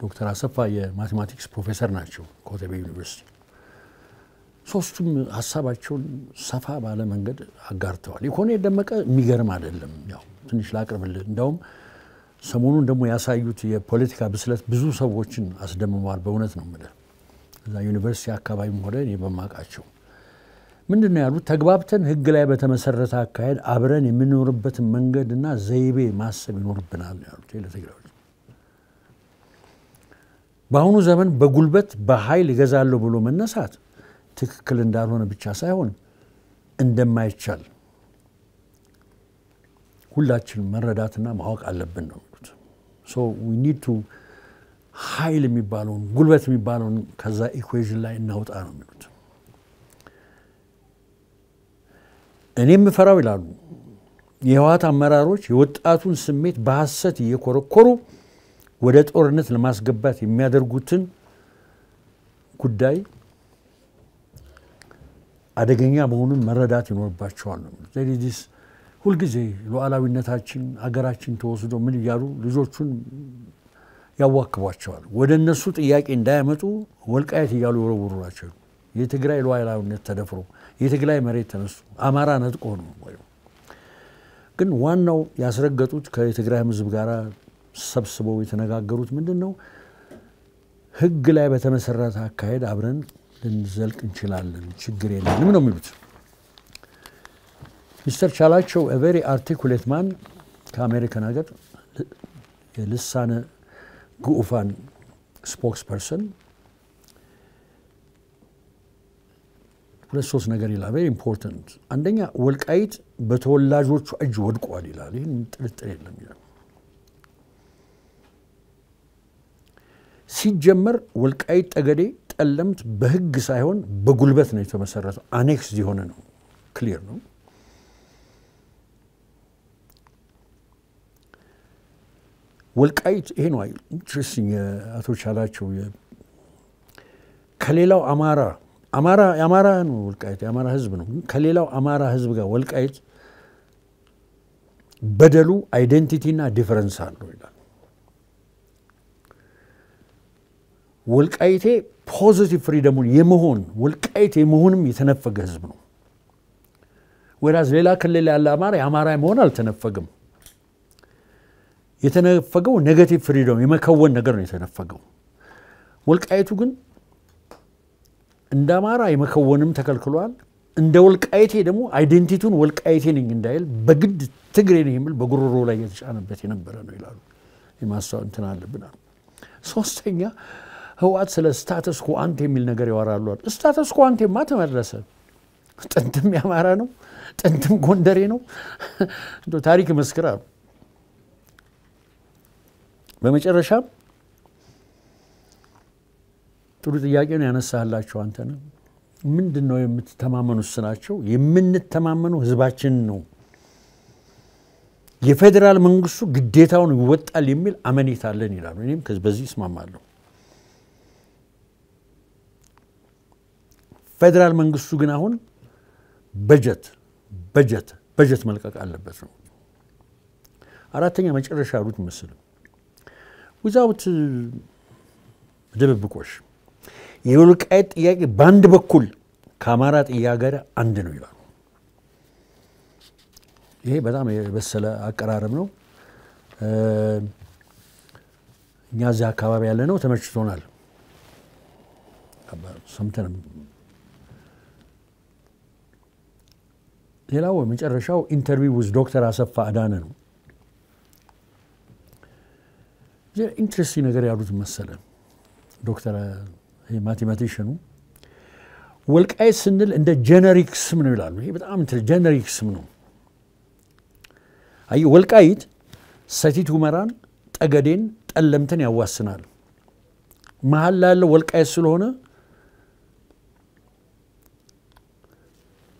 ዶክተር አሰፋ የማቴማቲክስ ፕሮፌሰር ናቸው ኮተቤ ዩኒቨርሲቲ ሶስቱም ሐሳባቸውን ሰፋ ባለ መንገድ አጋርተዋል የኮሎኔል ደመቀ የሚገርም አይደለም ያው ትንሽ ላቅርብልህ እንደውም ሰሞኑን ደግሞ ያሳዩት የፖለቲካ ብስለት ብዙ ሰዎችን አስደምሟል በእውነት ነው ማለት እዛ ዩኒቨርሲቲ አካባቢም ሆነ የበማቃቸው ምንድነው ያሉት ተግባብተን ህግ ላይ በተመሰረተ አካሄድ አብረን የምንኖርበት መንገድና ዘይቤ ማሰብ ይኖርብናል ያሉት ለትግራዮች በአሁኑ ዘመን በጉልበት በኃይል ይገዛሉ ብሎ መነሳት ትክክል እንዳልሆነ ብቻ ሳይሆን እንደማይቻል ሁላችን መረዳትና ማወቅ አለብን ነው so we need to ኃይል የሚባለውን ጉልበት የሚባለውን ከዛ ኢኩዌሽን ላይ እናውጣ ነው የሚሉት እኔም ፈራው ይላሉ የህዋት አመራሮች የወጣቱን ስሜት በሐሰት እየኮረኮሩ ወደ ጦርነት ለማስገባት የሚያደርጉትን ጉዳይ አደገኛ መሆኑን መረዳት ይኖርባቸዋል ነው ስለዚህ ሁሉ ጊዜ ሉዓላዊነታችን አገራችን ተወስዶ ምን ይያሉ ልጆቹን ያዋክቧቸዋል ወደ እነሱ ጥያቄ እንዳያመጡ ወልቃይት ይያሉ ይወረውሩላቸው የትግራይ ሉዓላዊነት ተደፍሮ የትግራይ መሬት ተነስቶ አማራ ነጥቆ ነው ግን ዋናው ያስረገጡት ከትግራይ ህዝብ ጋር ሰብስበው የተነጋገሩት ምንድነው ህግ ላይ በተመሰረተ አካሄድ አብረን ልንዘልቅ እንችላለን ችግር የለም ነው የሚሉት ሚስተር ቻላቸው a very articulate man ከአሜሪካን ሀገር የልሳነ ጉኡፋን ስፖክስ ፐርሰን ሁለት ሶስት ነገር ይላል very important አንደኛ ወልቃይት በተወላጆቹ እጅ ወድቋል ይላል ይሄን ጥርጥር የለም ይላል ሲጀመር ወልቃይት ጠገዴ ጠለምት በህግ ሳይሆን በጉልበት ነው የተመሰረተው አኔክስ የሆነ ነው ክሊር ነው ወልቃይት ይሄ ነው ኢንትረስቲንግ አቶ ቻላቸው ከሌላው አማራ ነው ወልቃይት የአማራ ህዝብ ነው ከሌላው አማራ ህዝብ ጋር ወልቃይት በደሉ አይደንቲቲና ዲፈረንስ አለው ይላል ወልቃይቴ ፖዚቲቭ ፍሪደሙን የመሆን ወልቃይት የመሆንም የተነፈገ ህዝብ ነው ወራዝ ሌላ ክልል ያለ አማራ መሆን አልተነፈገም የተነፈገው ኔጌቲቭ ፍሪደም የመከወን ነገር ነው የተነፈገው ወልቃይቱ ግን እንደ አማራ የመከወንም ተከልክሏል እንደ ወልቃይቴ ደግሞ አይደንቲቲውን ወልቃይቴ ነኝ እንዳይል በግድ ትግሬ ነኝ የሚል በጉሮሮ ላይ የተጫነበት የነበረ ነው ይላሉ የማስተዋል እንትን አለብና ሶስተኛ ህዋት ስለ ስታተስ ኮ አንተ የሚል ነገር ያወራሉ ስታተስ ኮ አንተ ማተመረሰ ጥንትም ያማራ ነው ጥንትም ጎንደሬ ነው እንዶ ታሪክ መስክራሉ በመጨረሻ ጥሩ ጥያቄ ነው ያነሳላችሁ አንተ ነው ምንድነው የምትተማመኑት ስናቸው የምንተማመነው ህዝባችን ነው የፌደራል መንግስቱ ግዴታውን ይወጣል የሚል አመኔታ አለን ይላሉ እኔም በዚህ እስማማለሁ ፌደራል መንግስቱ ግን አሁን በጀት መልቀቅ አለበት ነው አራተኛ መጨረሻ ያሉት መስለም without ደብብቆሽ የወልቃይት ጥያቄ ባንድ በኩል ከአማራ ጥያቄ ጋር አንድ ነው ይላሉ ይሄ በጣም የበሰለ አቀራረብ ነው እኛ እዛ አካባቢ ያለ ነው ተመችቶናል ሰምተን ሌላው መጨረሻው ኢንተርቪው with ዶክተር አሰፋ አዳነ ነው ኢንትረስቲንግ ነገር ያሉት መሰለ ዶክተር ማቴማቲሽኑ ወልቃይት ስንል እንደ ጄነሪክ ስም ነው ይላሉ ይሄ በጣም ጄነሪክ ስም ነው አይ ወልቃይት ሰቲት ሁመራን ጠገዴን ጠለምትን ያዋስናል መሃል ያለው ወልቃይት ስለሆነ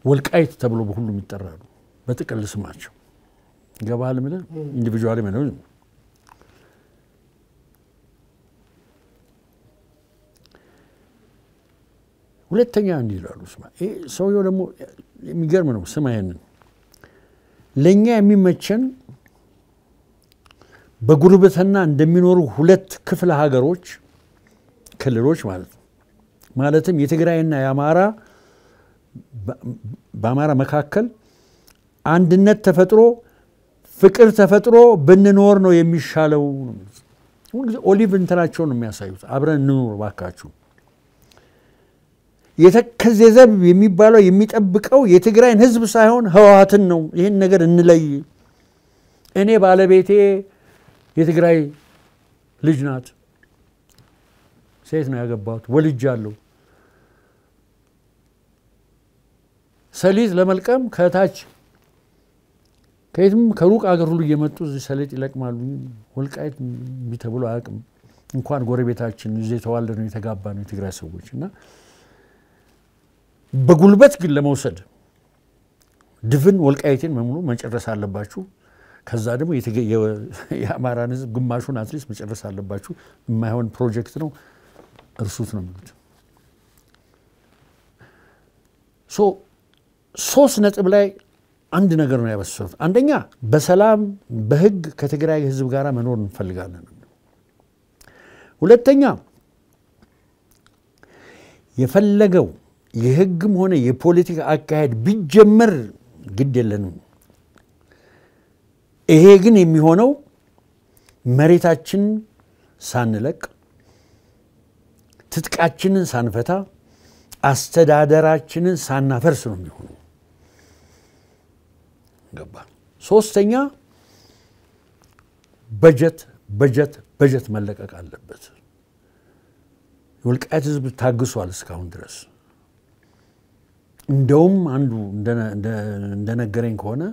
ወልቃይት ተብሎ በሁሉም ይጠራሉ በጥቅል ስማቸው ገባል ማለት ኢንዲቪጁዋሊ ማለት ነው ሁለተኛ እንዲላሉ ስማ ይሄ ሰውየው ደግሞ የሚገርም ነው ስማ ይሄንን ለኛ የሚመቸን በጉርብትና እንደሚኖሩ ሁለት ክፍለ ሀገሮች ክልሎች ማለትም የትግራይና የአማራ በአማራ መካከል አንድነት ተፈጥሮ ፍቅር ተፈጥሮ ብንኖር ነው የሚሻለው ኦሊቭ እንትናቸው ነው የሚያሳዩት አብረን እንኖር ባካችሁ የተከዘዘብ የሚባለው የሚጠብቀው የትግራይን ህዝብ ሳይሆን ህዋትን ነው ይሄን ነገር እንለይ እኔ ባለቤቴ የትግራይ ልጅ ናት ሴት ነው ያገባሁት ወልጃለሁ ሰሊጥ ለመልቀም ከታች ከየትም ከሩቅ አገር ሁሉ እየመጡ እዚህ ሰሊጥ ይለቅማሉ ወልቃይት ቢተብሎ አያውቅም እንኳን ጎረቤታችን እዚህ ተዋልደው የተጋባ ነው የትግራይ ሰዎችና በጉልበት ግን ለመውሰድ ድፍን ወልቃይትን መሙሉ መጨረስ አለባችሁ ከዛ ደግሞ የአማራን ህዝብ ግማሹን አትሊስት መጨረስ አለባችሁ የማይሆን ፕሮጀክት ነው እርሱት ነው የሚሉት ሶስት ነጥብ ላይ አንድ ነገር ነው ያበሰሩት አንደኛ በሰላም በህግ ከትግራይ ህዝብ ጋር መኖር እንፈልጋለን ሁለተኛ የፈለገው የህግም ሆነ የፖለቲካ አካሄድ ቢጀመር ግድ የለንም ይሄ ግን የሚሆነው መሬታችን ሳንለቅ ትጥቃችንን ሳንፈታ አስተዳደራችንን ሳናፈርስ ነው የሚሆነው ገባ ሶስተኛ በጀት መለቀቅ አለበት። የወልቃይት ህዝብ ታግሷል እስካሁን ድረስ። እንደውም አንዱ እንደነገረኝ ከሆነ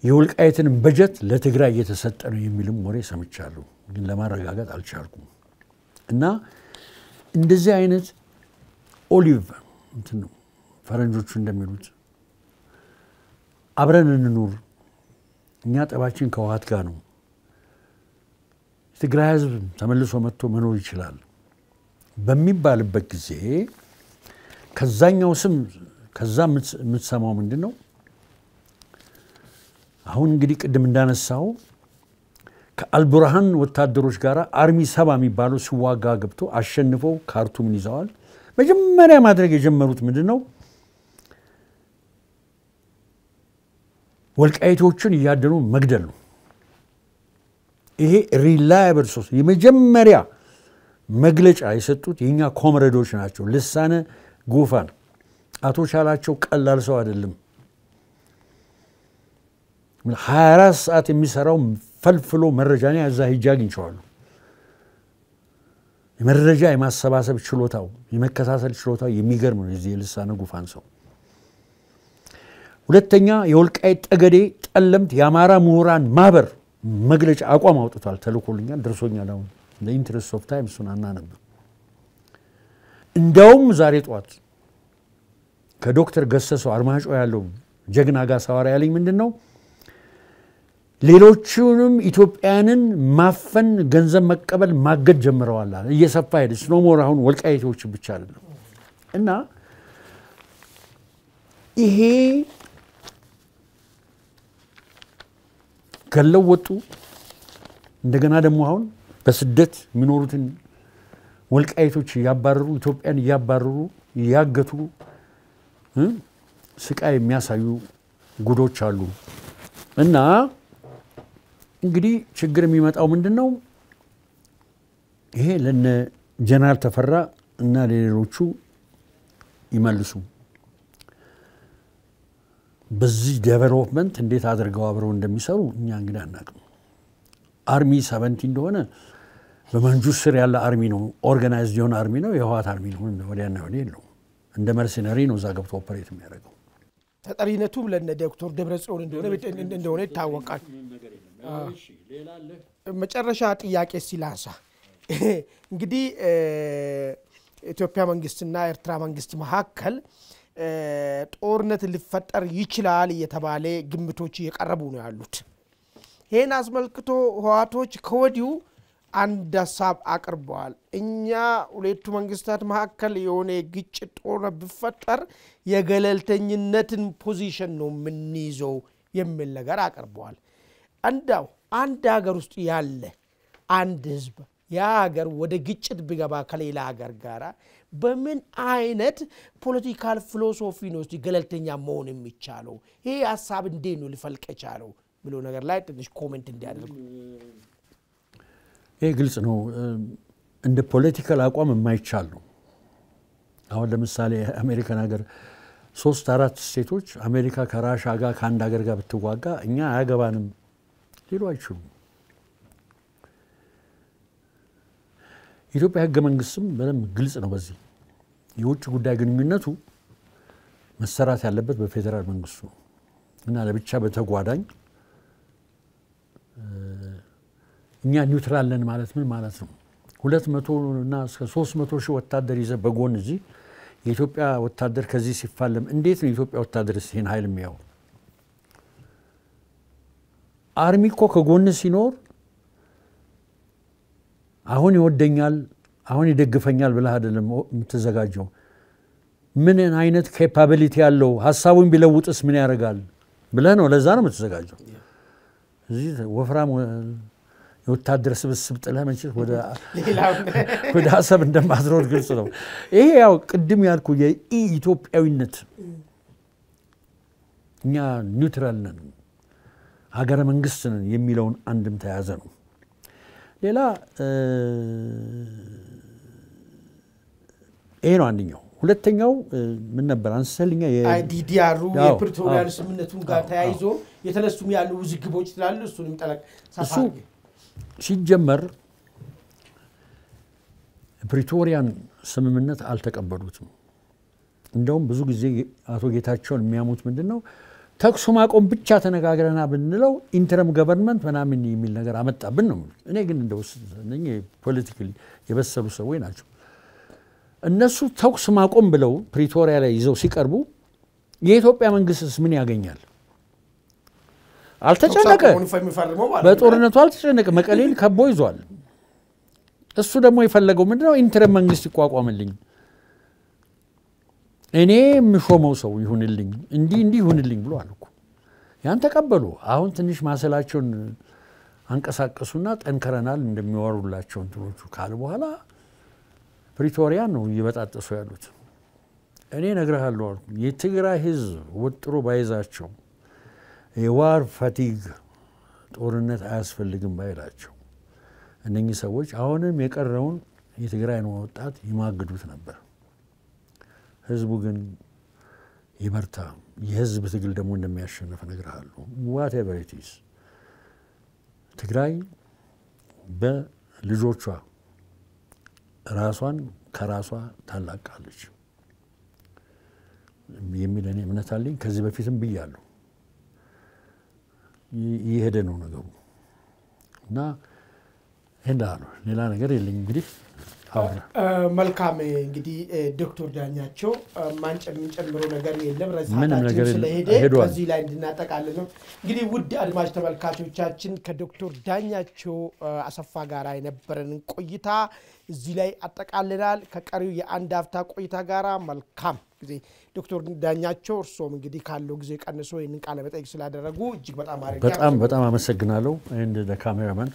የወልቃይትን በጀት ለትግራይ እየተሰጠ ነው የሚልም ወሬ ሰምቻለሁ፣ ግን ለማረጋገጥ አልቻልኩም። እና እንደዚህ አይነት ኦሊቭ እንትን ነው ፈረንጆቹ እንደሚሉት አብረን እንኑር፣ እኛ ጠባችን ከውሃት ጋር ነው፣ የትግራይ ህዝብ ተመልሶ መጥቶ መኖር ይችላል በሚባልበት ጊዜ ከዛኛው ስም ከዛ የምትሰማው ምንድን ነው? አሁን እንግዲህ ቅድም እንዳነሳው ከአልቡርሃን ወታደሮች ጋር አርሚ 7 የሚባለው ሲዋጋ ገብቶ አሸንፈው ካርቱምን ይዘዋል። መጀመሪያ ማድረግ የጀመሩት ምንድን ነው? ወልቃይቶችን እያደኑ መግደል ነው። ይሄ ሪላያብል ሶርስ የመጀመሪያ መግለጫ የሰጡት የኛ ኮምሬዶች ናቸው። ልሳነ ጉፋን አቶ ቻላቸው ቀላል ሰው አይደለም። 24 ሰዓት የሚሰራው ፈልፍሎ መረጃ ነው። ያዛ ሂጅ አግኝቼዋለሁ። የመረጃ የማሰባሰብ ችሎታው የመከታተል ችሎታው የሚገርም ነው የዚህ ልሳነ ጉፋን ሰው። ሁለተኛ የወልቃይት ጠገዴ ጠለምት የአማራ ምሁራን ማህበር መግለጫ አቋም አውጥቷል። ተልኮልኛል፣ ደርሶኛል። አሁን ለኢንትረስት ኦፍ ታይም እሱን አናነብም። እንደውም ዛሬ ጠዋት ከዶክተር ገሰሰው አርማጮ ያለው ጀግና ጋር ሳወራ ያለኝ ምንድነው? ሌሎቹንም ኢትዮጵያንን ማፈን ገንዘብ መቀበል ማገድ ጀምረዋል። እየሰፋ ሄደ። ስኖሞር አሁን ወልቃይቶች ብቻ አይደለም። እና ይሄ ገለው ወጡ። እንደገና ደግሞ አሁን በስደት የሚኖሩትን ወልቃይቶች ያባረሩ፣ ኢትዮጵያን ያባረሩ፣ ያገቱ ስቃይ የሚያሳዩ ጉዶች አሉ። እና እንግዲህ ችግር የሚመጣው ምንድነው? ይሄ ለነ ጀነራል ተፈራ እና ሌሎቹ ይመልሱ። በዚህ ዴቨሎፕመንት እንዴት አድርገው አብረው እንደሚሰሩ እኛ እንግዲህ አናውቅም። አርሚ 70 እንደሆነ በመንጁስ ስር ያለ አርሚ ነው፣ ኦርጋናይዝድ የሆነ አርሚ ነው፣ የህወሓት አርሚ ነው። ወዲያና ወዲህ የለውም። እንደ መርሰነሪ ነው እዛ ገብቶ ኦፐሬት የሚያደርገው። ተጠሪነቱም ለነ ዶክተር ደብረጽዮን እንደሆነ ይታወቃል። መጨረሻ ጥያቄ ሲላንሳ እንግዲህ ኢትዮጵያ መንግስትና ኤርትራ መንግስት መካከል ጦርነት ሊፈጠር ይችላል እየተባለ ግምቶች እየቀረቡ ነው ያሉት። ይሄን አስመልክቶ ህወሓቶች ከወዲሁ አንድ ሐሳብ አቅርበዋል። እኛ ሁለቱ መንግስታት መካከል የሆነ ግጭት ጦርነት ቢፈጠር የገለልተኝነትን ፖዚሽን ነው የምንይዘው የሚል ነገር አቅርበዋል። አንዳው አንድ ሀገር ውስጥ ያለ አንድ ህዝብ ያ ሀገር ወደ ግጭት ቢገባ ከሌላ ሀገር ጋራ በምን አይነት ፖለቲካል ፊሎሶፊ ነው ገለልተኛ መሆን የሚቻለው? ይሄ ሐሳብ እንዴት ነው ሊፈልቅ የቻለው ብሎ ነገር ላይ ትንሽ ኮሜንት እንዲያደርጉ። ይሄ ግልጽ ነው፣ እንደ ፖለቲካል አቋም የማይቻል ነው። አሁን ለምሳሌ አሜሪካን ሀገር 3-4 ስቴቶች አሜሪካ ከራሻ ጋር ከአንድ ሀገር ጋር ብትዋጋ እኛ አያገባንም ሊሉ አይችሉም። ኢትዮጵያ ህገ መንግስትም በደንብ ግልጽ ነው። በዚህ የውጭ ጉዳይ ግንኙነቱ መሰራት ያለበት በፌደራል መንግስቱ ነው እና ለብቻ በተጓዳኝ እኛ ኒውትራል ነን ማለት ምን ማለት ነው? 200 እና እስከ 300 ሺህ ወታደር ይዘ በጎን እዚህ የኢትዮጵያ ወታደር ከዚህ ሲፋለም እንዴት ነው የኢትዮጵያ ወታደር ሲን ኃይል የሚያው? አርሚ እኮ ከጎን ሲኖር አሁን ይወደኛል አሁን ይደግፈኛል ብለህ አይደለም የምትዘጋጀው። ምን አይነት ኬፓቢሊቲ ያለው ሐሳቡን ቢለውጥስ ምን ያደርጋል ብለህ ነው። ለዛ ነው የምትዘጋጀው። እዚህ ወፍራም የወታደር ስብስብ ጥለህ መቼስ ወደ ሀሳብ እንደማትሮጥ ግልጽ ነው። ይሄ ያው ቅድም ያልኩ የኢትዮጵያዊነት እኛ ኒውትራል ነን ሀገረ መንግስት ነን የሚለውን አንድም ተያዘ ነው። ሌላ ይሄ ነው አንደኛው። ሁለተኛው ምን ነበር አንሰልኛ የዲዲአሩ የፕሪቶሪያል ስምምነቱን ጋር ተያይዞ የተነሱም ያሉ ውዝግቦች ስላሉ እሱንም ጠለቅ እሱ ሲጀመር ፕሪቶሪያን ስምምነት አልተቀበሉትም እንደውም ብዙ ጊዜ አቶ ጌታቸውን የሚያሙት ምንድነው ተኩስ ማቆም ብቻ ተነጋግረና ብንለው ኢንተረም ገቨርንመንት ምናምን የሚል ነገር አመጣብን ነው እኔ ግን እንደው እነኚ ፖለቲካሊ የበሰሉ ሰዎች ናቸው እነሱ ተኩስ ማቆም ብለው ፕሪቶሪያ ላይ ይዘው ሲቀርቡ የኢትዮጵያ መንግስትስ ምን ያገኛል አልተጨነቀ በጦርነቱ አልተጨነቀ መቀሌን ከቦ ይዟል እሱ ደግሞ የፈለገው ምንድነው ኢንተረም መንግስት ይቋቋምልኝ እኔ ምሾመው ሰው ይሁንልኝ እንዲ ይሁንልኝ ብሎ አልኩ ያን ተቀበሉ አሁን ትንሽ ማሰላቸውን አንቀሳቀሱና ጠንከረናል እንደሚወሩላቸው እንትኖቹ ካለ በኋላ ፕሪቶሪያ ነው ይበጣጠሱ ያሉት እኔ ነግረሃለሁ አልኩ የትግራይ ህዝብ ወጥሮ ባይዛቸው የዋር ፋቲግ ጦርነት አያስፈልግም ባይላቸው እነኚህ ሰዎች አሁንም የቀረውን የትግራይን ወጣት ይማግዱት ነበር ህዝቡ ግን ይበርታ የህዝብ ትግል ደግሞ እንደሚያሸንፍ ነግረሃለሁ whatever it is ትግራይ በልጆቿ ራሷን ከራሷ ታላቃለች የሚለኔ እምነት አለኝ ከዚህ በፊትም ብያለሁ ይሄደ ነው ነገሩ እና እንደው ሌላ ነገር የለኝ እንግዲህ መልካም እንግዲህ ዶክተር ዳኛቸው ማንጨምን ጨምሮ ነገር የለም ረሳታችን ስለሄደ ከዚህ ላይ እንድናጠቃልል ነው እንግዲህ ውድ አድማጭ ተመልካቾቻችን ከዶክተር ዳኛቸው አሰፋ ጋር የነበረን ቆይታ እዚህ ላይ አጠቃልላል ከቀሪው የአንድ አፍታ ቆይታ ጋራ መልካም ጊዜ ዶክተር ዳኛቸው እርሶም እንግዲህ ካለው ጊዜ ቀንሶ ይህንን ቃለ መጠይቅ ስላደረጉ እጅግ በጣም አመሰግናለሁ እንደ ካሜራማን